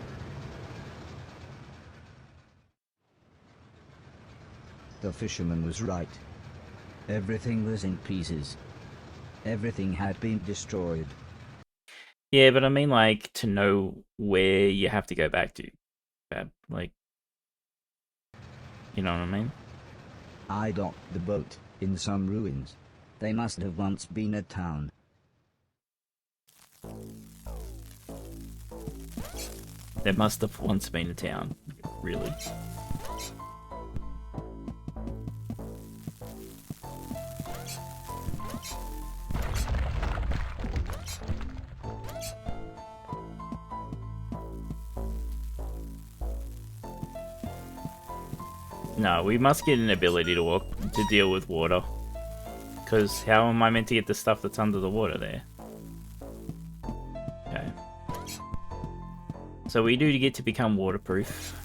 The fisherman was right. Everything was in pieces. Everything had been destroyed. Yeah, but I mean, like, to know where you have to go back to. Like, you know what I mean? I docked the boat in some ruins. They must have once been a town. There must have once been a town. Really? No, we must get an ability to deal with water. Because how am I meant to get the stuff that's under the water there? Okay. So we do get to become waterproof.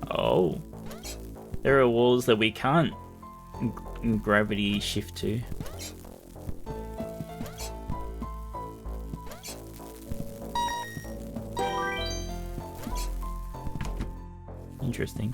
Oh. There are walls that we can't gravity shift to. Interesting.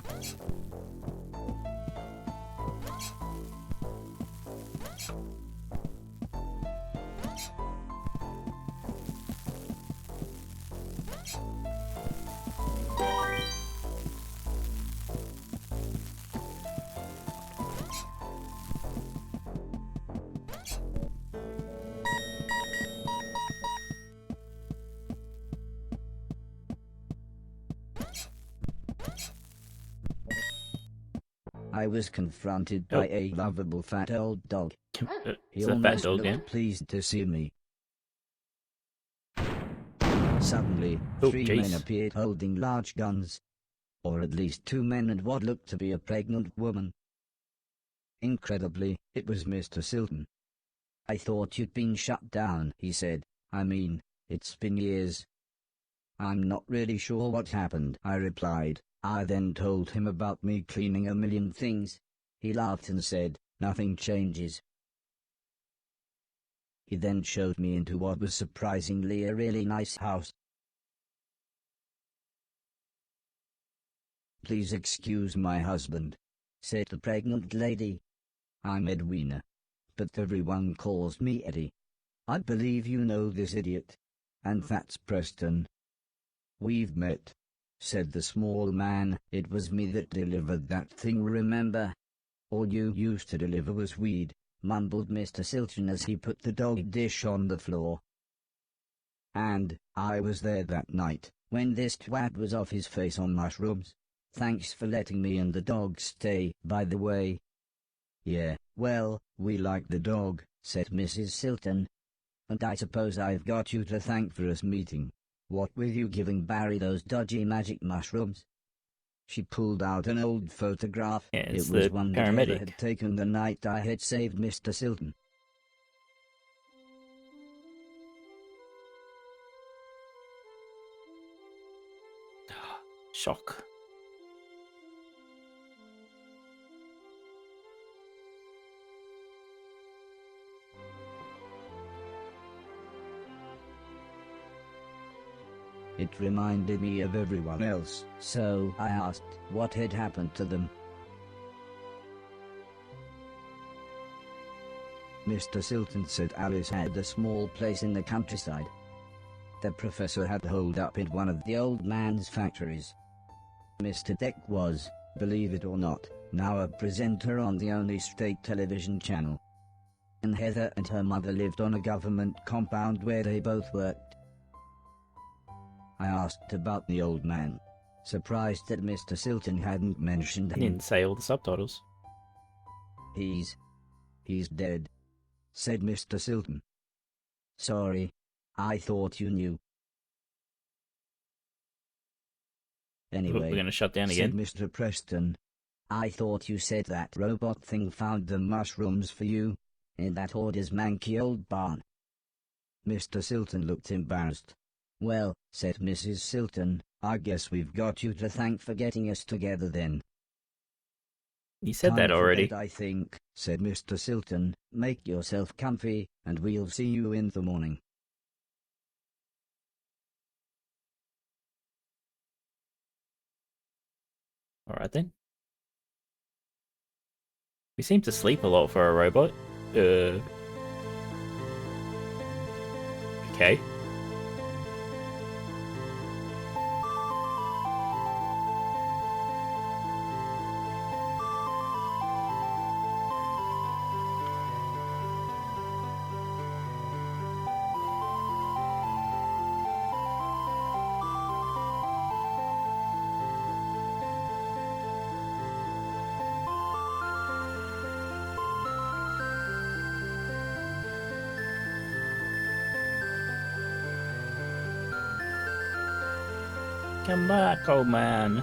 I was confronted by a lovable fat old dog. He It's a fat almost dog, looked yeah. pleased to see me. Suddenly, Oh, 3 jeez. men appeared holding large guns. Or at least 2 men and what looked to be a pregnant woman. Incredibly, it was Mr. Silton. I thought you'd been shut down, he said. I mean, it's been years. I'm not really sure what happened, I replied. I then told him about me cleaning a million things. He laughed and said, nothing changes. He then showed me into what was surprisingly a really nice house. Please excuse my husband, said the pregnant lady. I'm Edwina, but everyone calls me Eddie. I believe you know this idiot. And that's Preston. We've met, said the small man. It was me that delivered that thing, remember? All you used to deliver was weed, mumbled Mr. Silton as he put the dog dish on the floor. And I was there that night, when this twat was off his face on mushrooms. Thanks for letting me and the dog stay, by the way. Yeah, well, we like the dog, said Mrs. Silton. And I suppose I've got you to thank for us meeting. What were you giving Barry those dodgy magic mushrooms? She pulled out an old photograph. Yeah, it's It was the one that Heather paramedic. had taken the night I had saved Mr. Silton. Shock. It reminded me of everyone else, so I asked what had happened to them. Mr. Silton said Alice had a small place in the countryside. The professor had holed up in one of the old man's factories. Mr. Deck was, believe it or not, now a presenter on the only state television channel. And Heather and her mother lived on a government compound where they both worked. I asked about the old man, surprised that Mr. Silton hadn't mentioned He him. didn't say all the subtitles. He's dead, said Mr. Silton. Sorry, I thought you knew. Anyway, We're gonna shut down said again. Mr. Preston, I thought you said that robot thing found the mushrooms for you, in that hoarder's manky old barn. Mr. Silton looked embarrassed. Well, said Mrs. Silton, I guess we've got you to thank for getting us together then. You said Time that for already. bed, I think, said Mr. Silton. Make yourself comfy, and we'll see you in the morning. Alright then. We seem to sleep a lot for a robot. Okay. Come back, old man.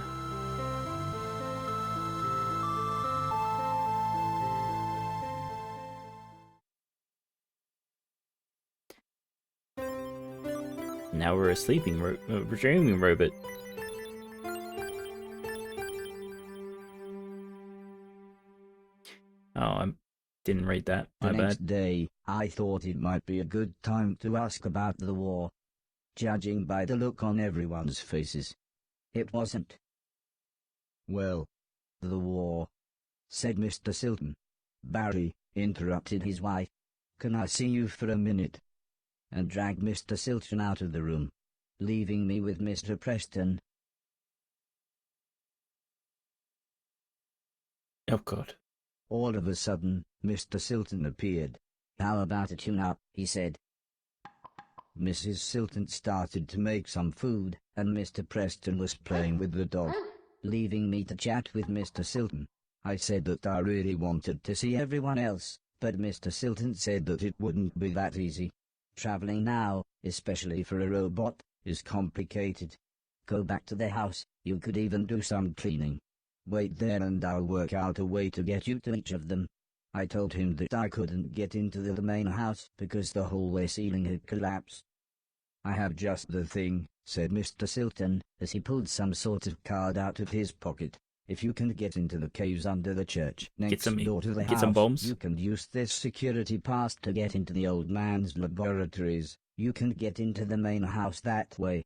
now we're a dreaming robot. Oh, I didn't read that. My The bad. next day, I thought it might be a good time to ask about the war. Judging by the look on everyone's faces, it wasn't. Well, the war, said Mr. Silton. Barry interrupted his wife. Can I see you for a minute? And dragged Mr. Silton out of the room, leaving me with Mr. Preston. Oh God. All of a sudden, Mr. Silton appeared. How about a tune-up, he said. Mrs. Silton started to make some food, and Mr. Preston was playing with the dog, leaving me to chat with Mr. Silton. I said that I really wanted to see everyone else, but Mr. Silton said that it wouldn't be that easy. Traveling now, especially for a robot, is complicated. Go back to the house, you could even do some cleaning. Wait there and I'll work out a way to get you to each of them. I told him that I couldn't get into the main house because the hallway ceiling had collapsed. I have just the thing, said Mr. Silton, as he pulled some sort of card out of his pocket. If you can get into the caves under the church next door to the house, some bombs. You can use this security pass to get into the old man's laboratories. You can get into the main house that way.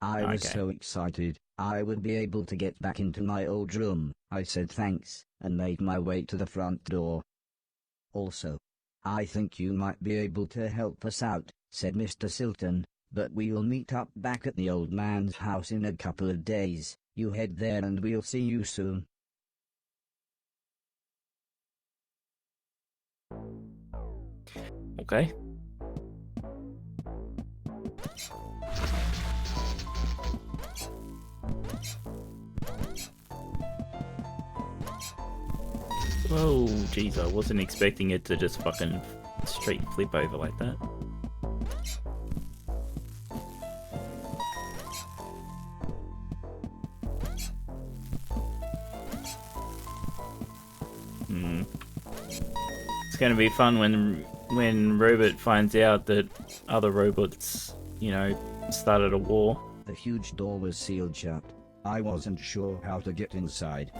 I was so excited, I would be able to get back into my old room. I said thanks, and made my way to the front door. Also, I think you might be able to help us out, said Mr. Silton, but we'll meet up back at the old man's house in a couple of days. You head there and we'll see you soon. Okay. Whoa, jeez, I wasn't expecting it to just fucking straight flip over like that. It's gonna be fun when Robot finds out that other robots, you know, started a war. The huge door was sealed shut. I wasn't sure how to get inside.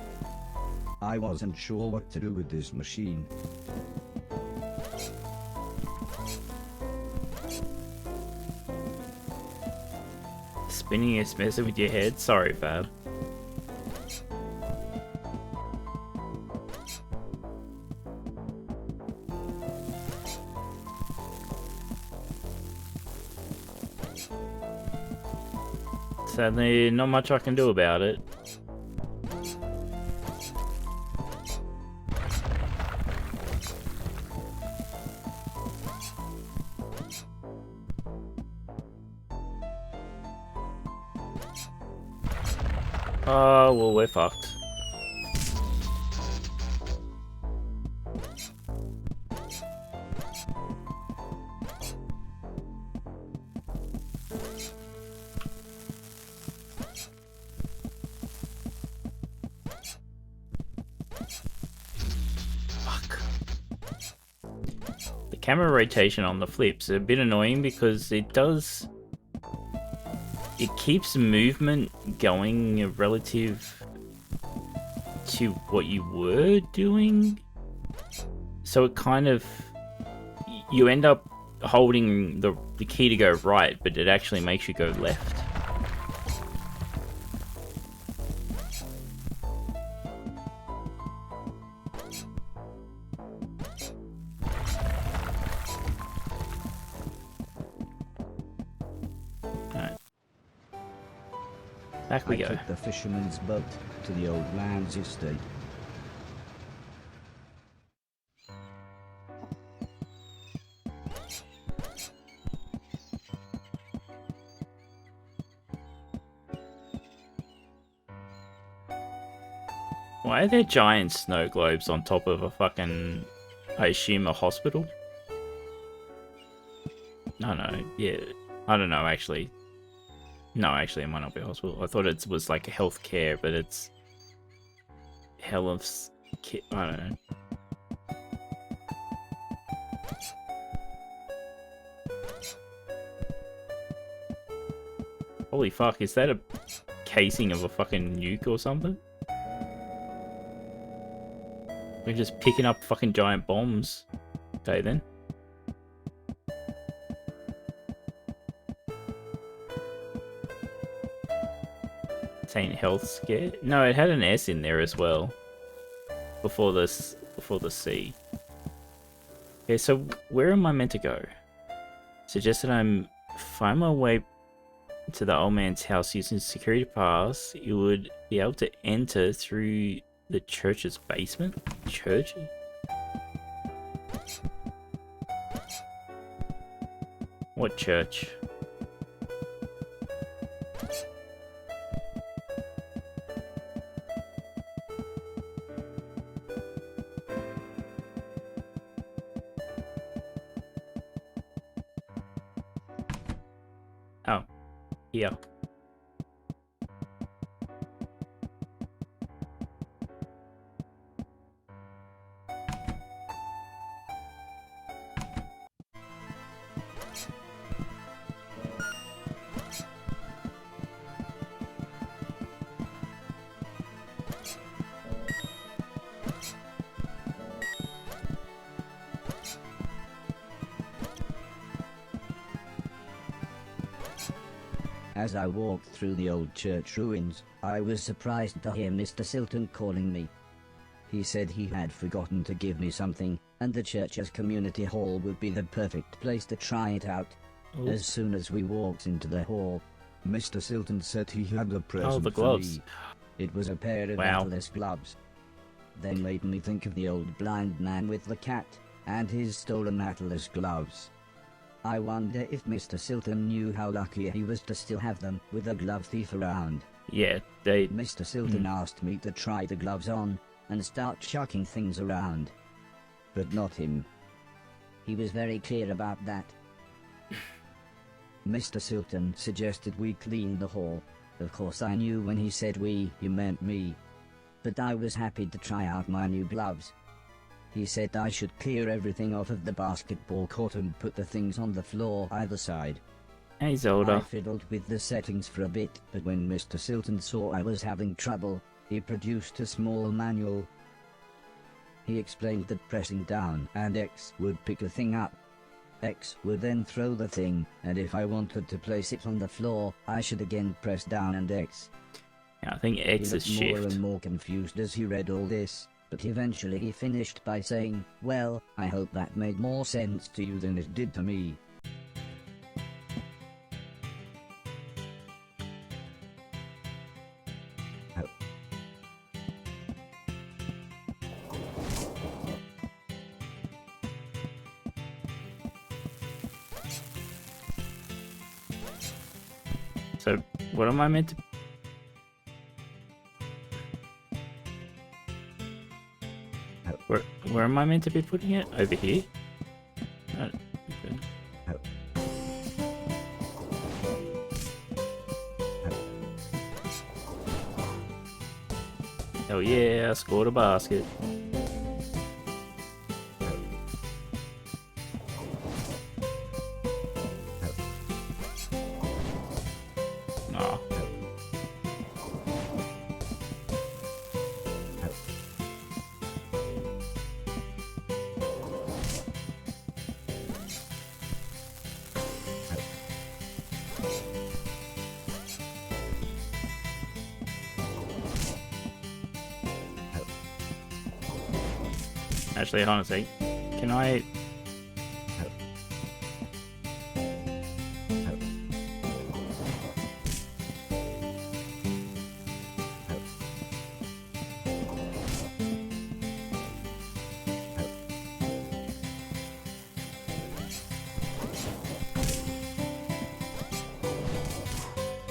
I wasn't sure what to do with this machine. Spinning is messing with your head? Sorry, Fab. Sadly, not much I can do about it. Oh, well, we're fucked. The camera rotation on the flips is a bit annoying because it keeps movement going relative to what you were doing. So it kind of, you end up holding the key to go right, but it actually makes you go left. Back we go. I took the fisherman's boat to the old man's estate. Why are there giant snow globes on top of a fucking, I assume, a hospital? No, yeah. I don't know, actually. No, actually, it might not be a hospital. I thought it was like a healthcare, but it's health's kit. I don't know. Holy fuck, is that a casing of a fucking nuke or something? We're just picking up fucking giant bombs. Okay then. Saint Health Scare? No, it had an S in there as well. Before the C. Okay, so where am I meant to go? Suggested I'm find my way to the old man's house using security pass. You would be able to enter through the church's basement? Church? What church? Oh, here. As I walked through the old church ruins, I was surprised to hear Mr. Silton calling me. He said he had forgotten to give me something, and the church's community hall would be the perfect place to try it out. Ooh. As soon as we walked into the hall, Mr. Silton said he had a present the for gloves. me. It was a pair of Wow. atlas gloves. They made me think of the old blind man with the cat, and his stolen atlas gloves. I wonder if Mr. Silton knew how lucky he was to still have them with a glove thief around. Yeah, they... Mr. Silton asked me to try the gloves on and start chucking things around. But not him. He was very clear about that. Mr. Silton suggested we clean the hall. Of course I knew when he said we, he meant me. But I was happy to try out my new gloves. He said I should clear everything off of the basketball court and put the things on the floor either side. Hey, Zelda. I fiddled with the settings for a bit, but when Mr. Silton saw I was having trouble, he produced a small manual. He explained that pressing down and X would pick the thing up. X would then throw the thing, and if I wanted to place it on the floor, I should again press down and X. Yeah, I think X He is looked more shift. and more confused as he read all this, but eventually he finished by saying, "Well, I hope that made more sense to you than it did to me." So, what am I meant to... Where am I meant to be putting it? Over here? Okay. Oh yeah, I scored a basket. Aw. Actually, hold on a sec. Can I...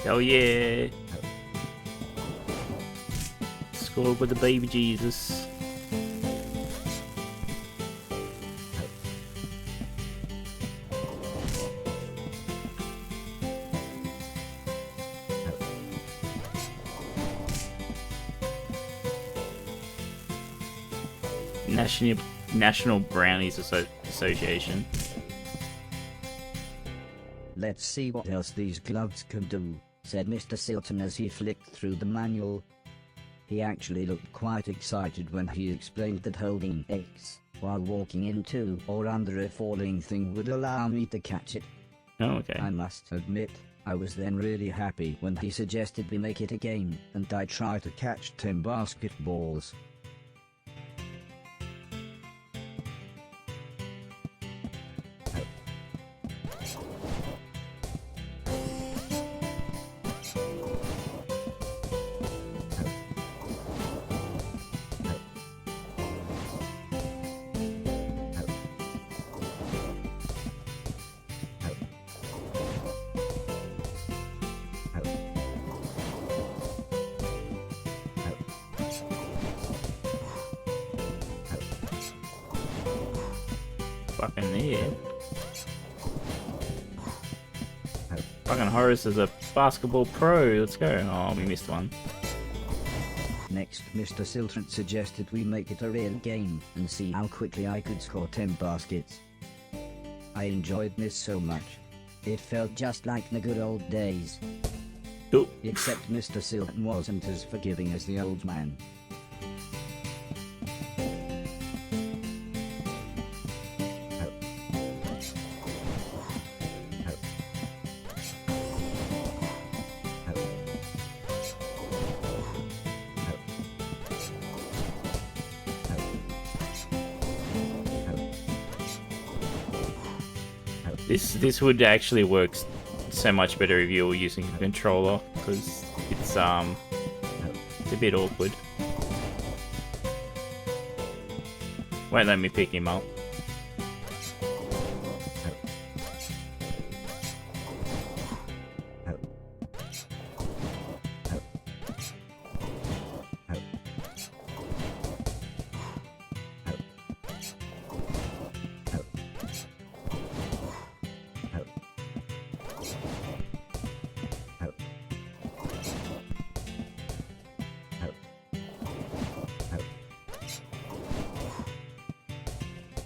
Oh yeah! Scored with the baby Jesus. National Brownies Association. Let's see what else these gloves can do. said Mr. Silton as he flicked through the manual. He actually looked quite excited when he explained that holding X while walking into or under a falling thing would allow me to catch it. Oh, okay. I must admit, I was then really happy when he suggested we make it a game, and I try to catch 10 basketballs. Fucking there. Fucking Horace is a basketball pro. Let's go. Oh, we missed one. Next, Mr. Silton suggested we make it a real game and see how quickly I could score 10 baskets. I enjoyed this so much. It felt just like the good old days. Cool. Except Mr. Silton wasn't as forgiving as the old man. This would actually work so much better if you were using a controller, because it's a bit awkward. Won't let me pick him up.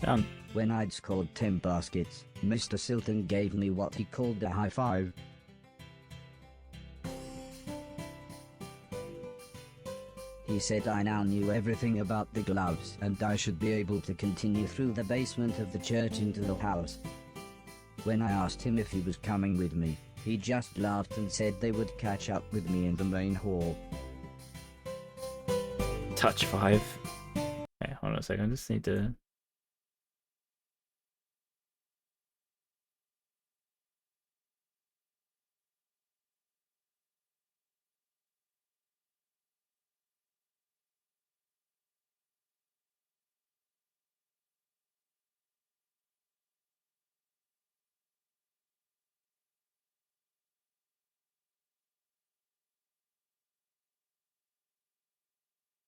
Done. When I'd scored 10 baskets, Mr. Silton gave me what he called a high five. He said I now knew everything about the gloves and I should be able to continue through the basement of the church into the house. When I asked him if he was coming with me, he just laughed and said they would catch up with me in the main hall. Touch 5. Okay, hold on a second. I just need to...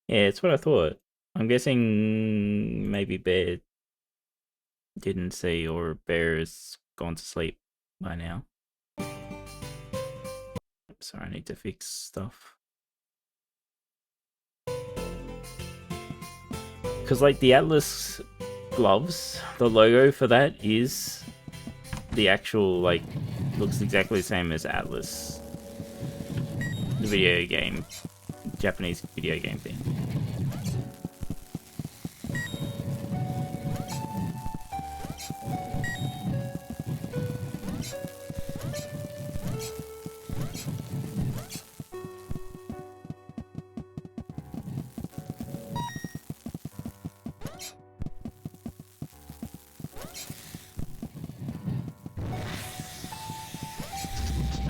Yeah, it's what I thought. I'm guessing maybe Bear didn't see, or Bear has gone to sleep by now. Sorry, I need to fix stuff. Because like the Atlas gloves, the logo for that is the actual, like, looks exactly the same as Atlas. The video game. Japanese video game thing.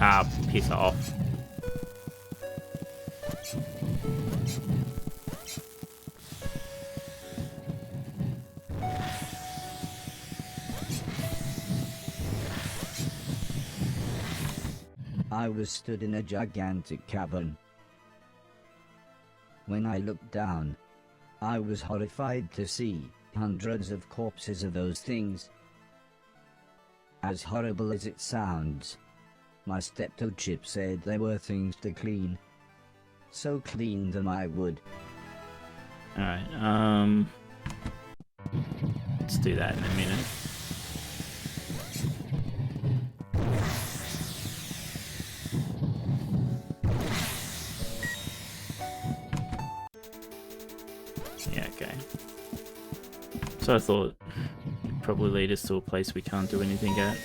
Ah, piss off. I was stood in a gigantic cavern. When I looked down, I was horrified to see hundreds of corpses of those things. As horrible as it sounds, my steptoe-chip said there were things to clean. So clean that I would. Alright, let's do that in a minute. Okay. So I thought it'd probably lead us to a place we can't do anything at.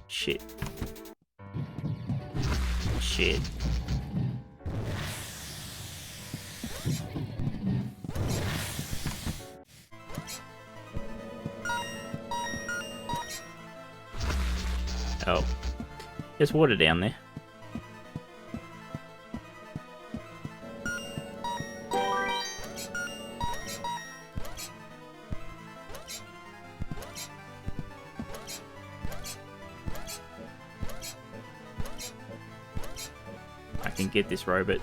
Shit. Shit. Oh. There's water down there. I can get this robot.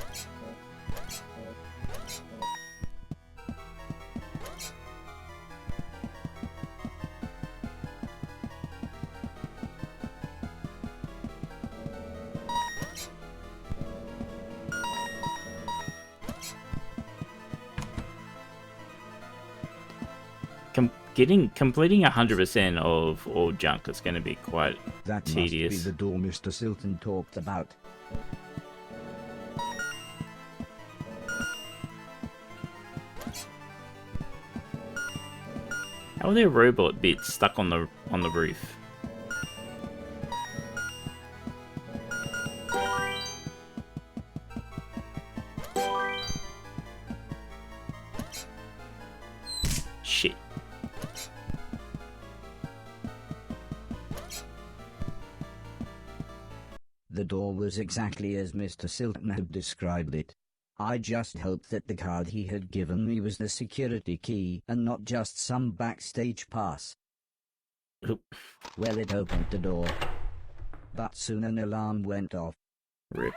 Completing 100% of all junk is going to be quite That tedious. must be the door Mr. Silton talked about. How are there robot bits stuck on the roof? Shit. The door was exactly as Mr. Silton had described it. I just hoped that the card he had given me was the security key and not just some backstage pass. Oop. Well, it opened the door, but soon an alarm went off. Rip.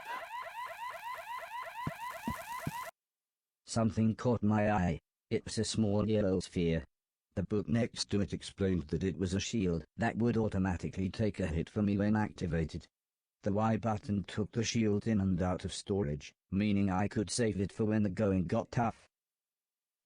Something caught my eye. It was a small yellow sphere. The book next to it explained that it was a shield that would automatically take a hit for me when activated. The Y button took the shield in and out of storage, meaning I could save it for when the going got tough.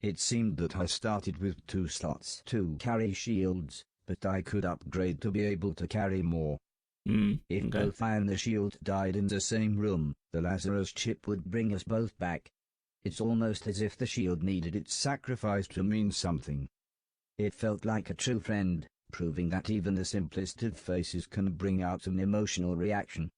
It seemed that I started with 2 slots to carry shields, but I could upgrade to be able to carry more. If both I and the shield died in the same room, the Lazarus chip would bring us both back. It's almost as if the shield needed its sacrifice to mean something. It felt like a true friend, proving that even the simplest of faces can bring out an emotional reaction.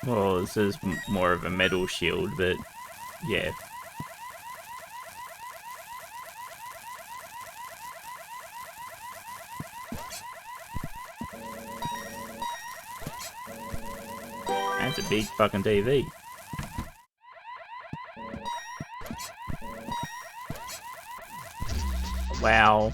Well, this is more of a metal shield, but yeah. That's a big fucking TV. Wow.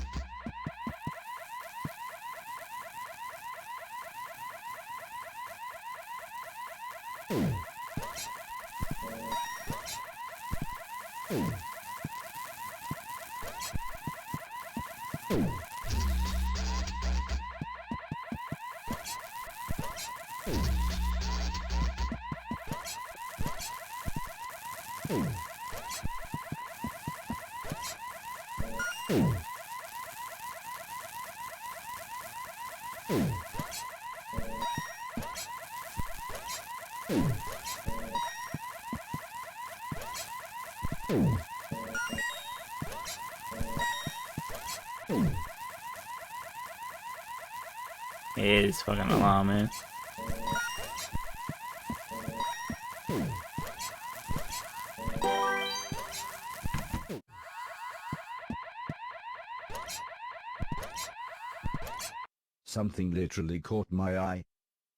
Here's fucking alarm, man. Something literally caught my eye.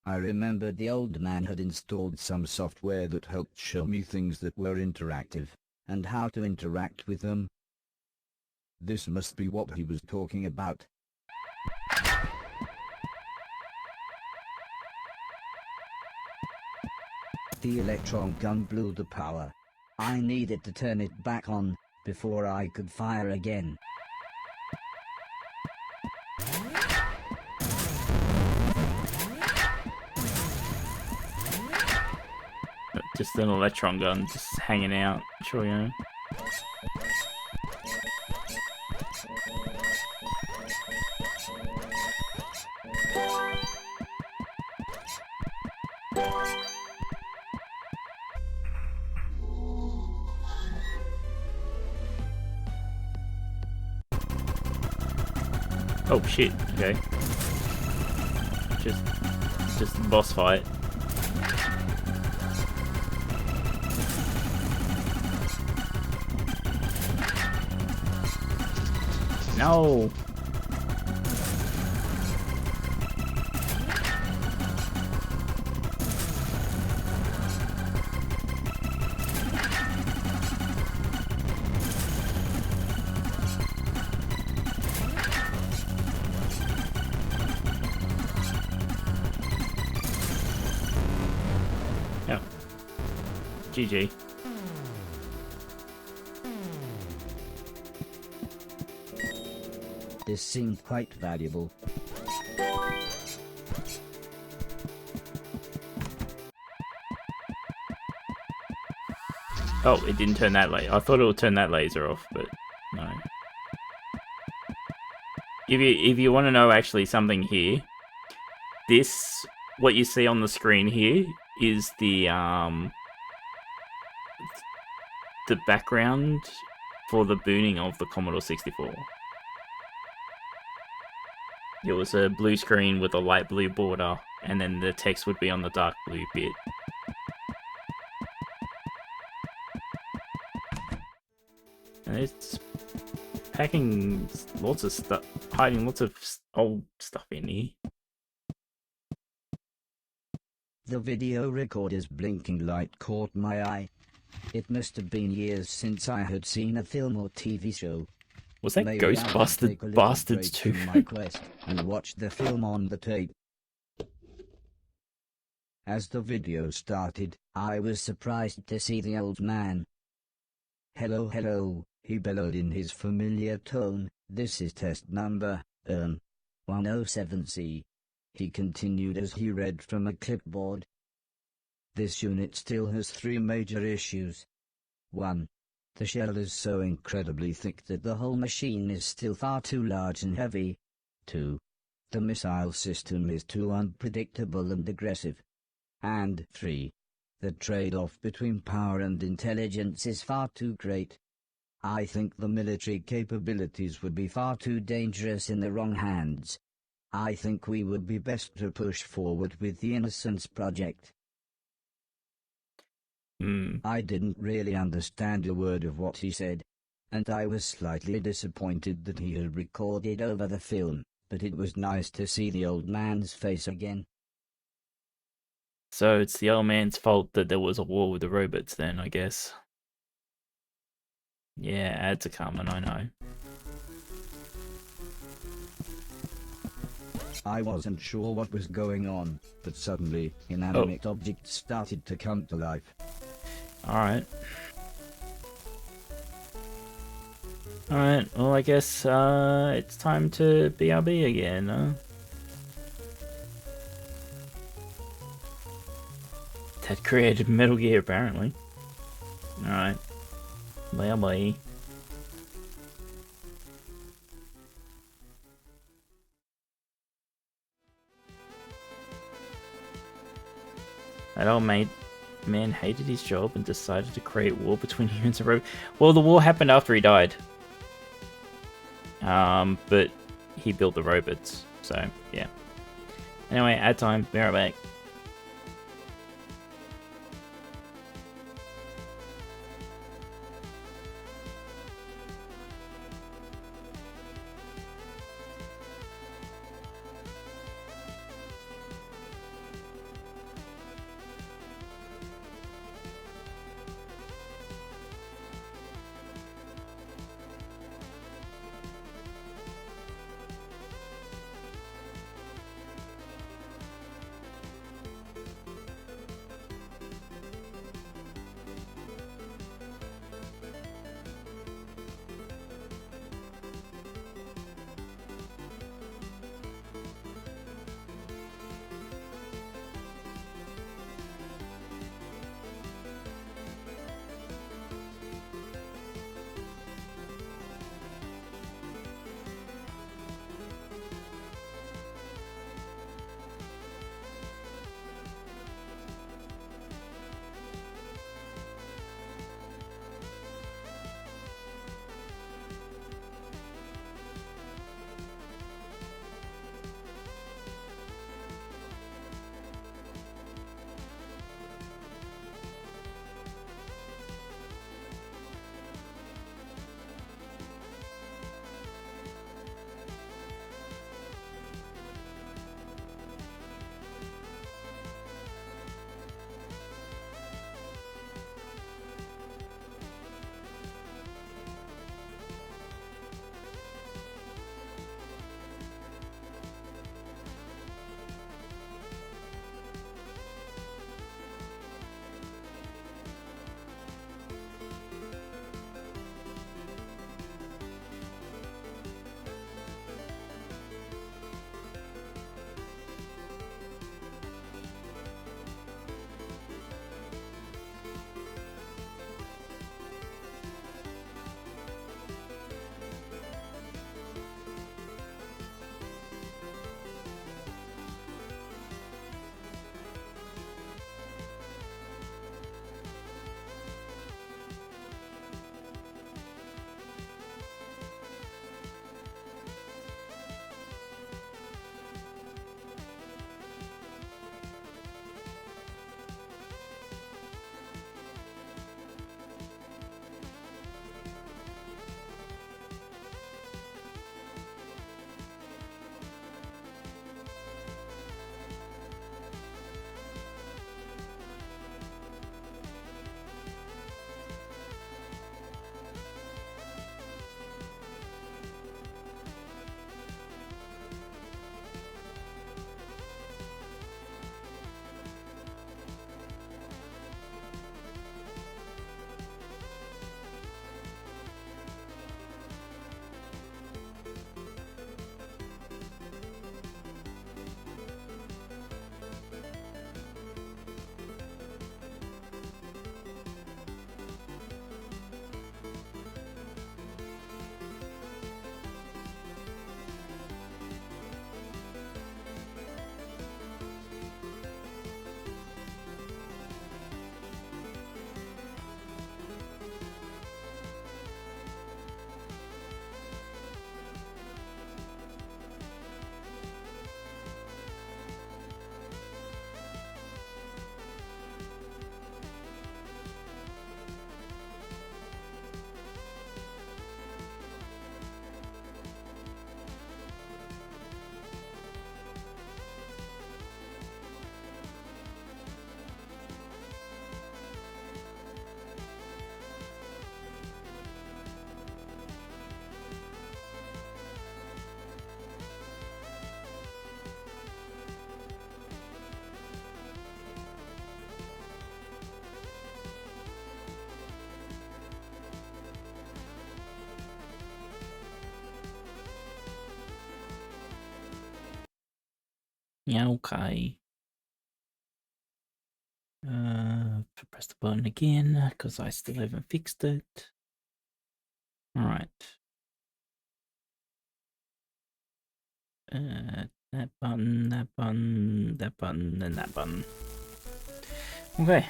I remembered the old man had installed some software that helped show me things that were interactive, and how to interact with them. This must be what he was talking about. The electron gun blew the power. I needed to turn it back on, before I could fire again. Just an electron gun, just hanging out. Sure, you know. Oh shit, okay. Just a boss fight. No! Yep. GG. This seemed quite valuable. Oh, it didn't turn that laser. I thought it would turn that laser off, but no. If you want to know actually something here, this, what you see on the screen here is the background for the booting of the Commodore 64. It was a blue screen with a light blue border, and then the text would be on the dark blue bit. And it's packing lots of stuff, hiding lots of old stuff in here. The video recorder's blinking light caught my eye. It must have been years since I had seen a film or TV show. Was that Maybe Ghostbusters Bastards 2? My quest and watch the film on the tape. As the video started, I was surprised to see the old man. Hello, hello, he bellowed in his familiar tone. This is test number 107C. He continued as he read from a clipboard. This unit still has 3 major issues. 1. The shell is so incredibly thick that the whole machine is still far too large and heavy. 2. The missile system is too unpredictable and aggressive. And 3. The trade-off between power and intelligence is far too great. I think the military capabilities would be far too dangerous in the wrong hands. I think we would be best to push forward with the Innocence Project. I didn't really understand a word of what he said, and I was slightly disappointed that he had recorded over the film, but it was nice to see the old man's face again. So it's the old man's fault that there was a war with the robots then, I guess. Yeah, ads are coming, I know. I wasn't sure what was going on, but suddenly, inanimate objects started to come to life. Alright. Alright, well I guess it's time to BRB again, huh? That created Metal Gear, apparently. Alright. Bye-bye. That old man hated his job and decided to create war between humans and robots. Well, the war happened after he died. But he built the robots, so yeah. Anyway, ad time. Be right back. Yeah, okay. Press the button again because I still haven't fixed it. All right. That button, that button, that button, and that button. Okay.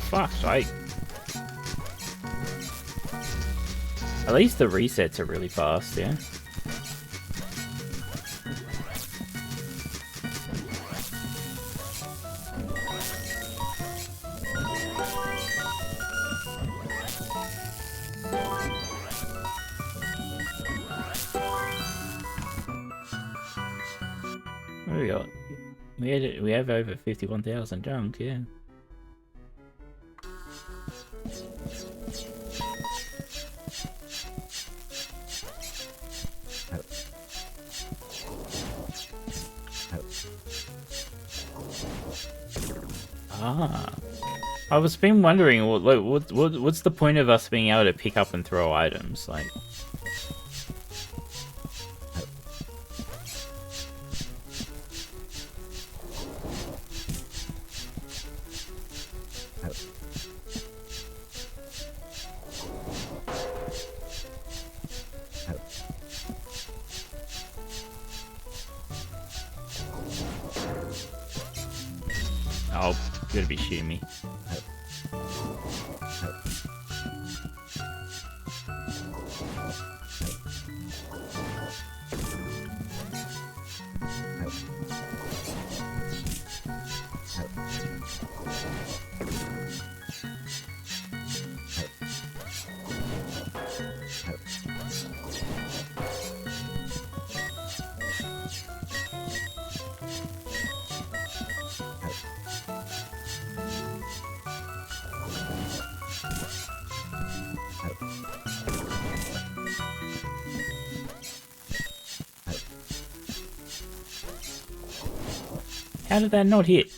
fuck's sake. At least the resets are really fast, yeah? What do we got? We have over 51,000 junk, yeah. Ah, I was been wondering, what's the point of us being able to pick up and throw items, like? Oh, you gotta be shooting me. How did that not hit?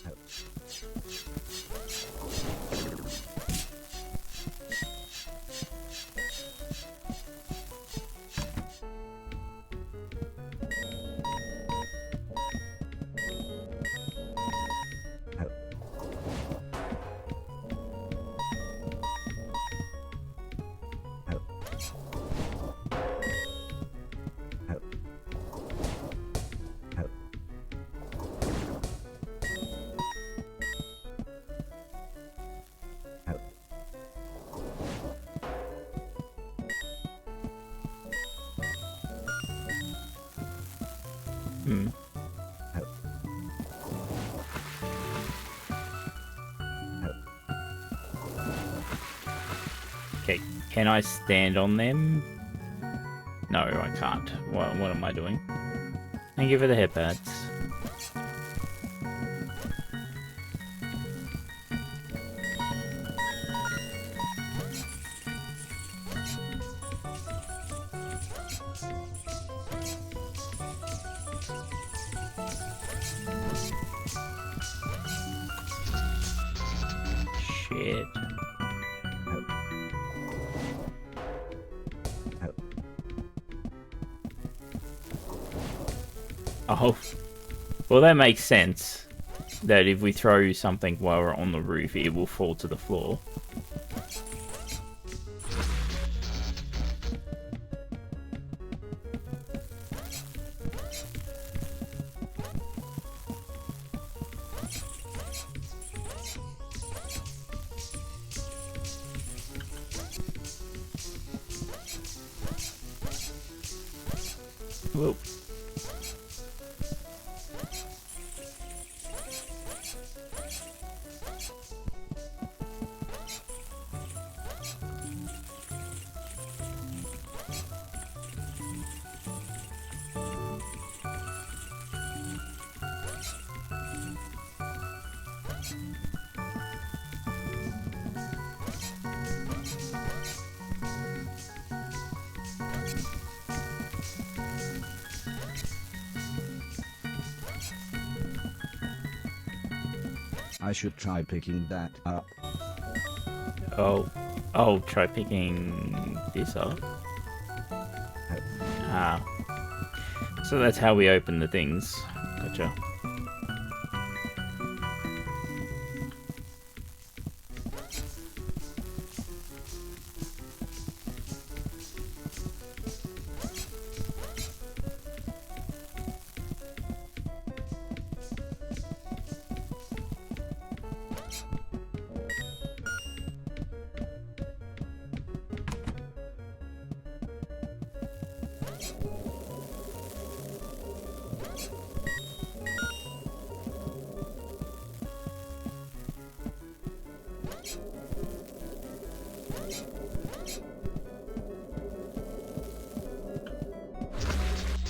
Okay, can I stand on them? No, I can't. What am I doing? Thank you for the headpads. Shit. Oh, well that makes sense. That if we throw something while we're on the roof, it will fall to the floor. Whoa. I should try picking that up. Oh, try picking this up. Ah. So that's how we open the things. Gotcha.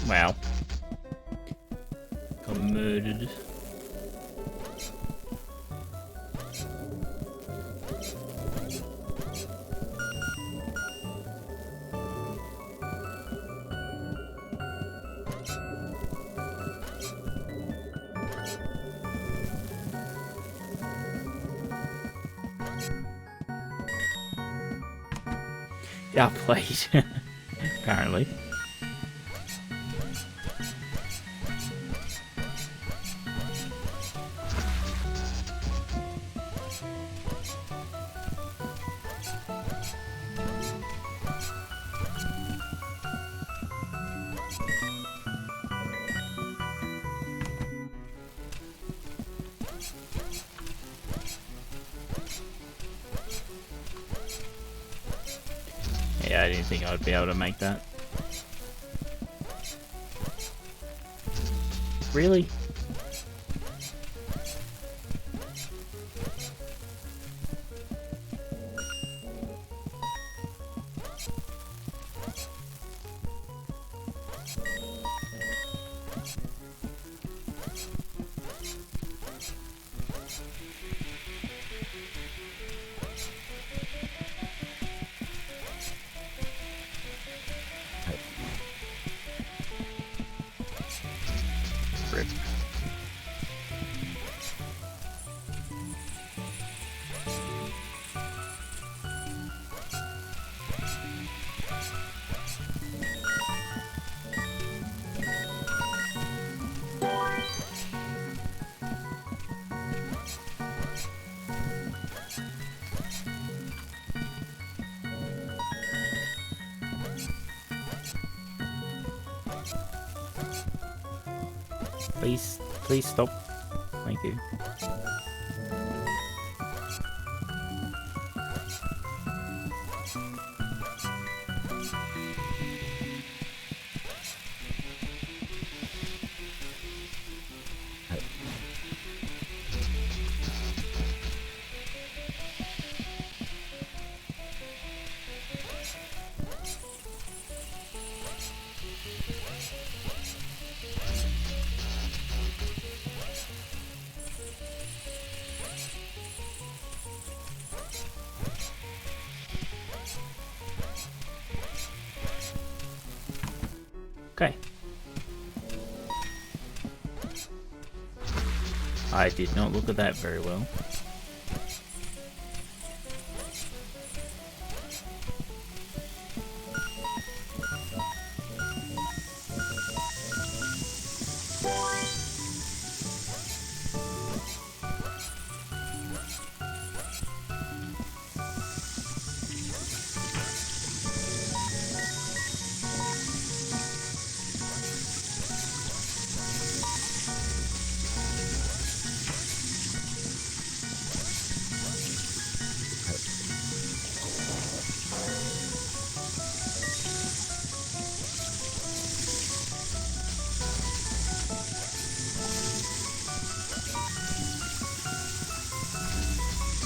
Wow. Got murdered. Outplayed, apparently. Yeah, I didn't think I would be able to make that. Really? Rip. Please stop. Thank you. Okay. I did not look at that very well.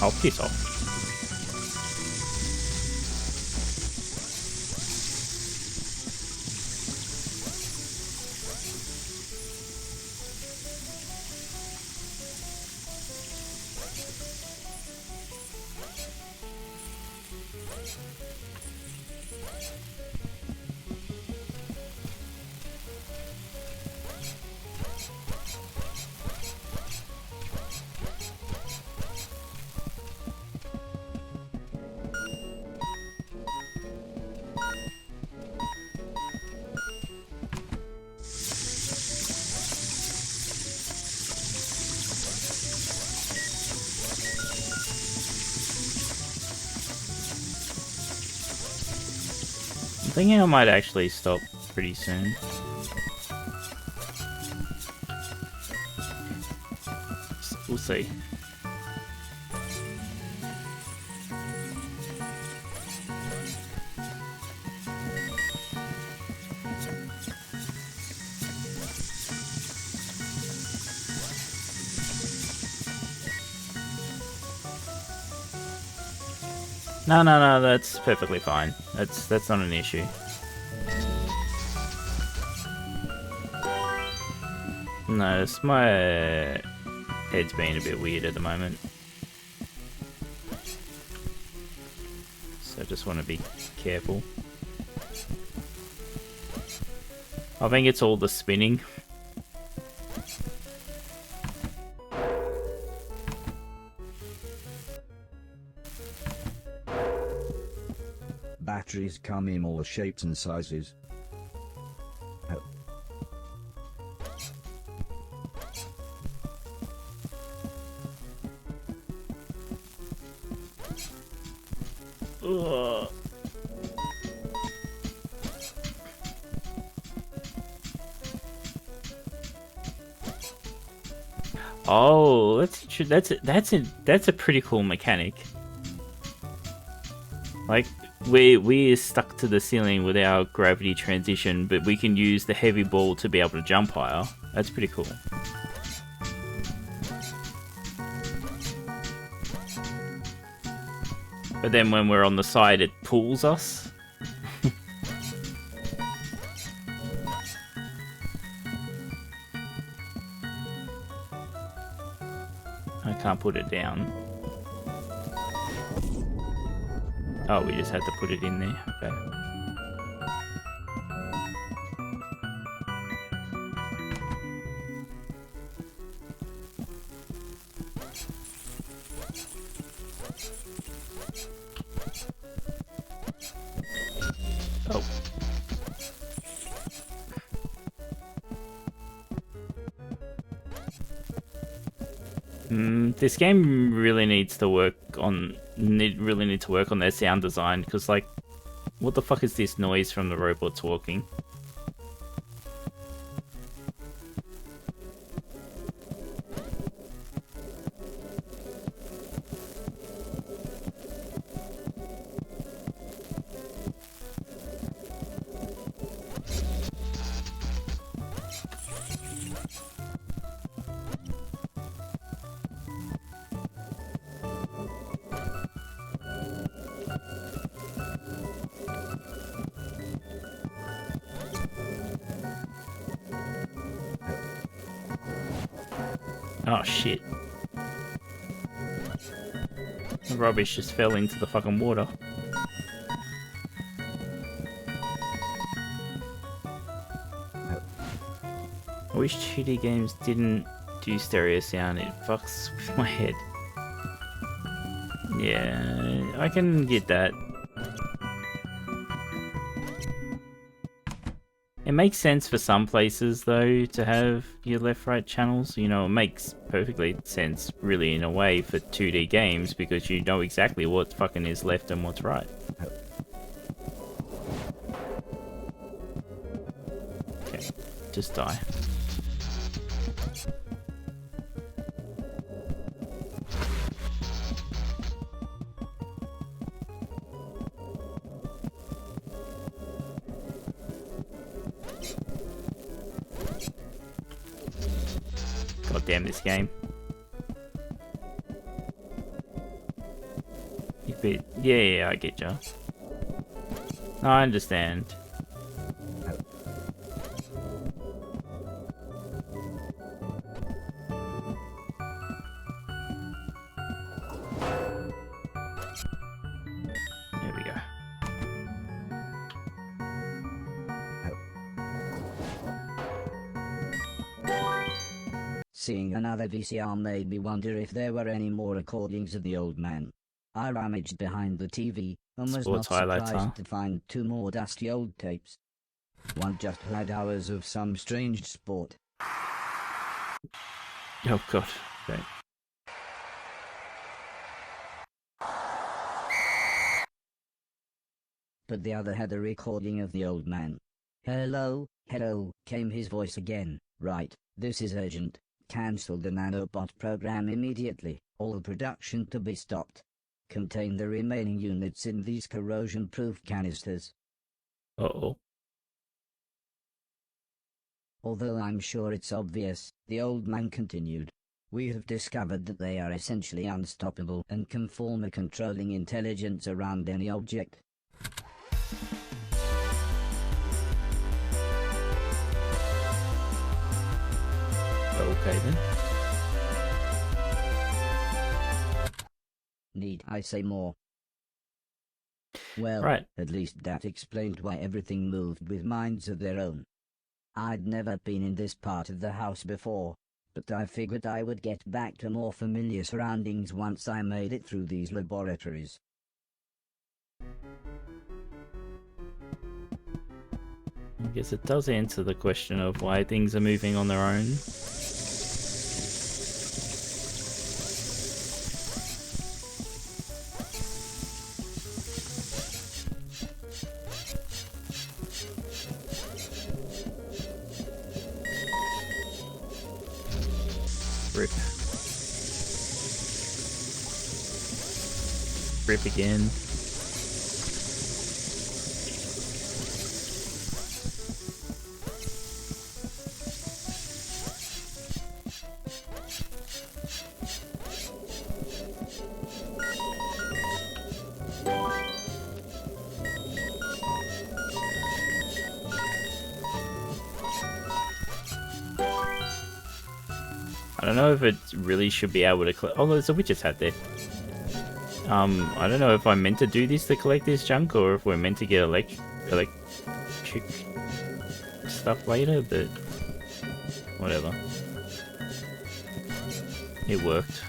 Oh, piss off. I'm thinking I might actually stop pretty soon. We'll see. No, that's perfectly fine. That's not an issue. No, it's my head's being a bit weird at the moment. So I just want to be careful. I think it's all the spinning. Batteries come in all shapes and sizes. Ugh. Oh, that's a pretty cool mechanic. Like we're stuck to the ceiling with our gravity transition, but we can use the heavy ball to be able to jump higher. That's pretty cool. But then when we're on the side, it pulls us. I can't put it down. Oh, we just had to put it in there. Okay. Oh. This game really needs to work on their sound design, because like, what the fuck is this noise from the robots walking? Oh shit. The rubbish just fell into the fucking water. I wish 2D games didn't do stereo sound, it fucks with my head. Yeah, I can get that. It makes sense for some places though to have your left-right channels. You know, it makes perfectly sense really in a way for 2D games, because you know exactly what fucking is left and what's right. Okay, just die. God damn this game. Yeah, I get ya. No, I understand. There we go. Seeing another VCR made me wonder if there were any more recordings of the old man. I rummaged behind the TV and was not Sports highlights, surprised to find 2 more dusty old tapes. One just had hours of some strange sport. Oh god. Okay. But the other had a recording of the old man. Hello, came his voice again. Right, this is urgent. Cancel the nanobot program immediately. All production to be stopped. Contain the remaining units in these corrosion-proof canisters. Uh-oh. Although I'm sure it's obvious, the old man continued. We have discovered that they are essentially unstoppable and can form a controlling intelligence around any object. Okay then. Need I say more? Well, Right. at least that explained why everything moved with minds of their own. I'd never been in this part of the house before, but I figured I would get back to more familiar surroundings once I made it through these laboratories. I guess it does answer the question of why things are moving on their own. Rip. Rip again. I don't know if it really should be able to collect. Oh, there's a witch's hat there. I don't know if I'm meant to do this to collect this junk or if we're meant to get electric stuff later, but whatever. It worked.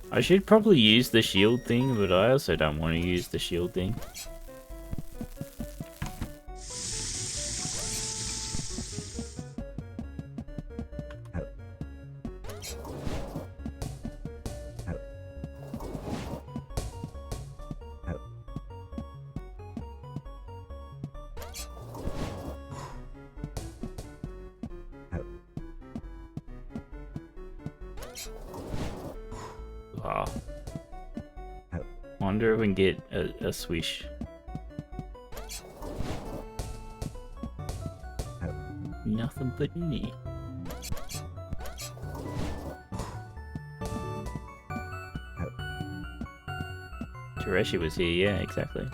I should probably use the shield thing, but I also don't want to use the shield thing. Wow. Wonder if we can get a swish. Nothing but me. Tereshi was here, yeah, exactly.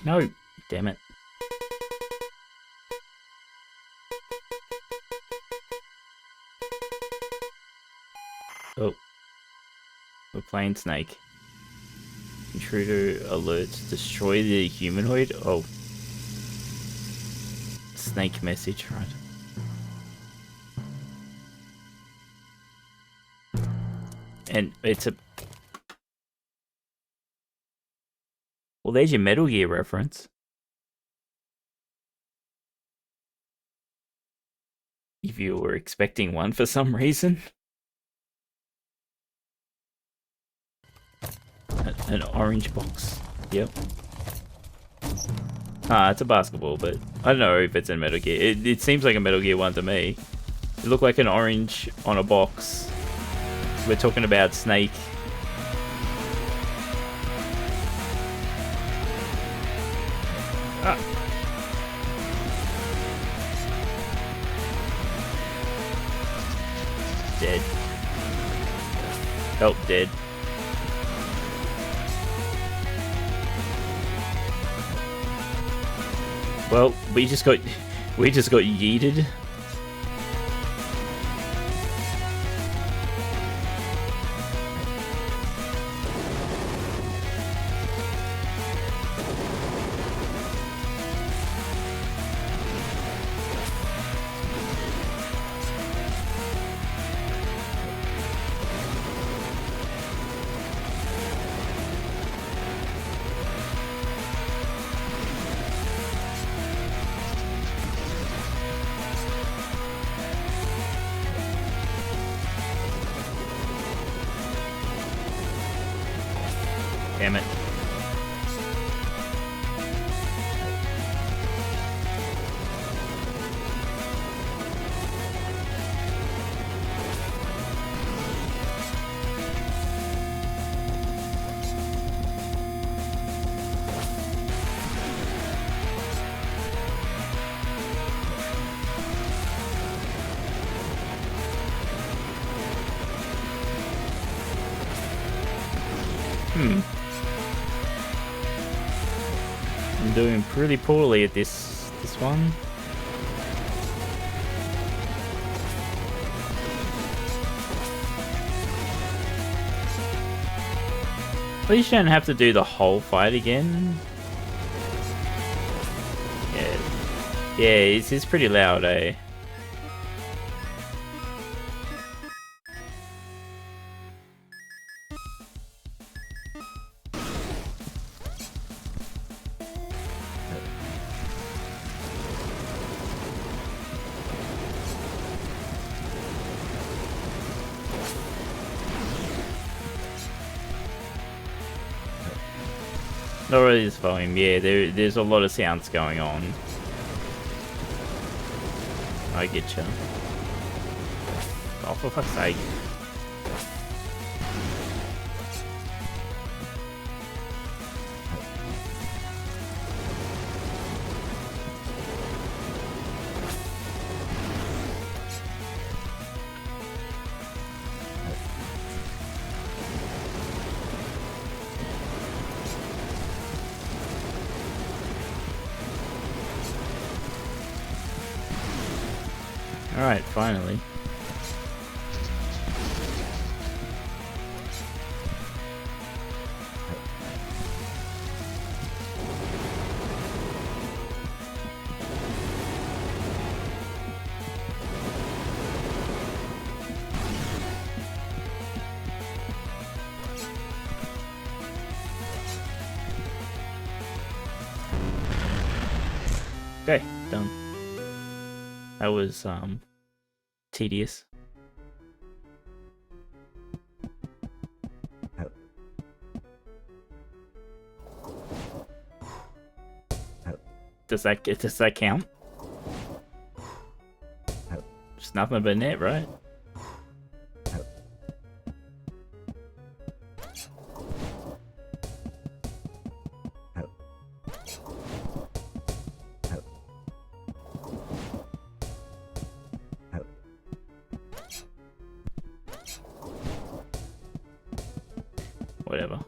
No, damn it. Oh, we're playing Snake. Intruder alerts, destroy the humanoid. Oh, Snake message, right? And it's a... Well, there's your Metal Gear reference. If you were expecting one for some reason. An orange box. Yep. Ah, it's a basketball, but I don't know if it's in Metal Gear. It seems like a Metal Gear 1 to me. It looked like an orange on a box. We're talking about Snake. Ah. Dead. Help, dead. Well, we just got yeeted. doing pretty poorly at this one. At least you don't have to do the whole fight again. Yeah, it's pretty loud, eh? Not really this volume, yeah, there's a lot of sounds going on. I get you. Oh, for fuck's sake. Alright, finally. Okay, done. That was tedious. Does that count? Just nothing but net, right? Whatever.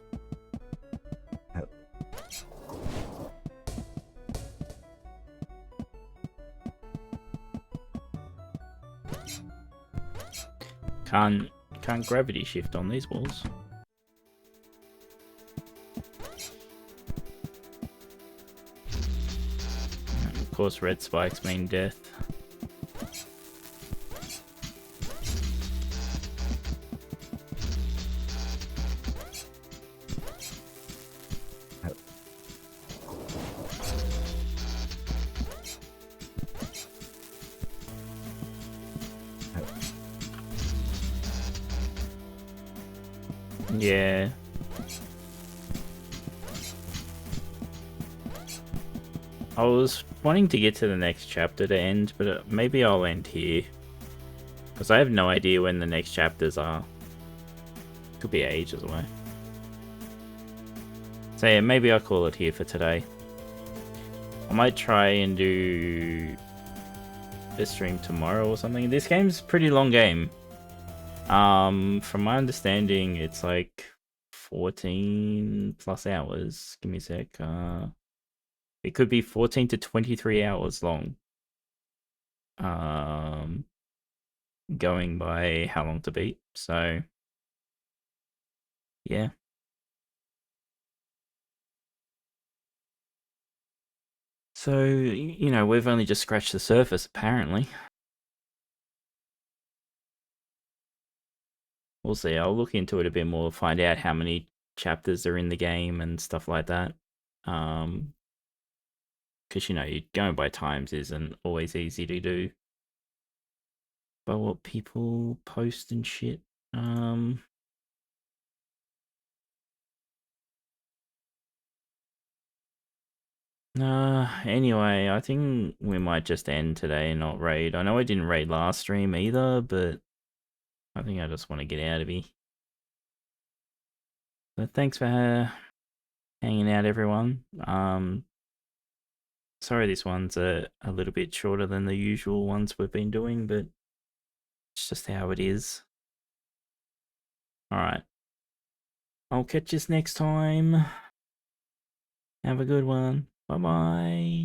Can't gravity shift on these walls. And of course, red spikes mean death. Yeah. I was wanting to get to the next chapter to end, but maybe I'll end here. Because I have no idea when the next chapters are. Could be ages away. So yeah, maybe I'll call it here for today. I might try and do a stream tomorrow or something. This game's a pretty long game. From my understanding, it's like 14 plus hours. Give me a sec. It could be 14 to 23 hours long. Going by how long to beat. So, yeah. So, you know, we've only just scratched the surface, apparently. We'll see. I'll look into it a bit more, find out how many chapters are in the game and stuff like that. Because, you know, going by times isn't always easy to do. But what people post and shit. Anyway, I think we might just end today and not raid. I know I didn't raid last stream either, but I think I just want to get out of here. But thanks for hanging out, everyone. Sorry this one's a little bit shorter than the usual ones we've been doing, but it's just how it is. Alright. I'll catch you next time. Have a good one. Bye bye.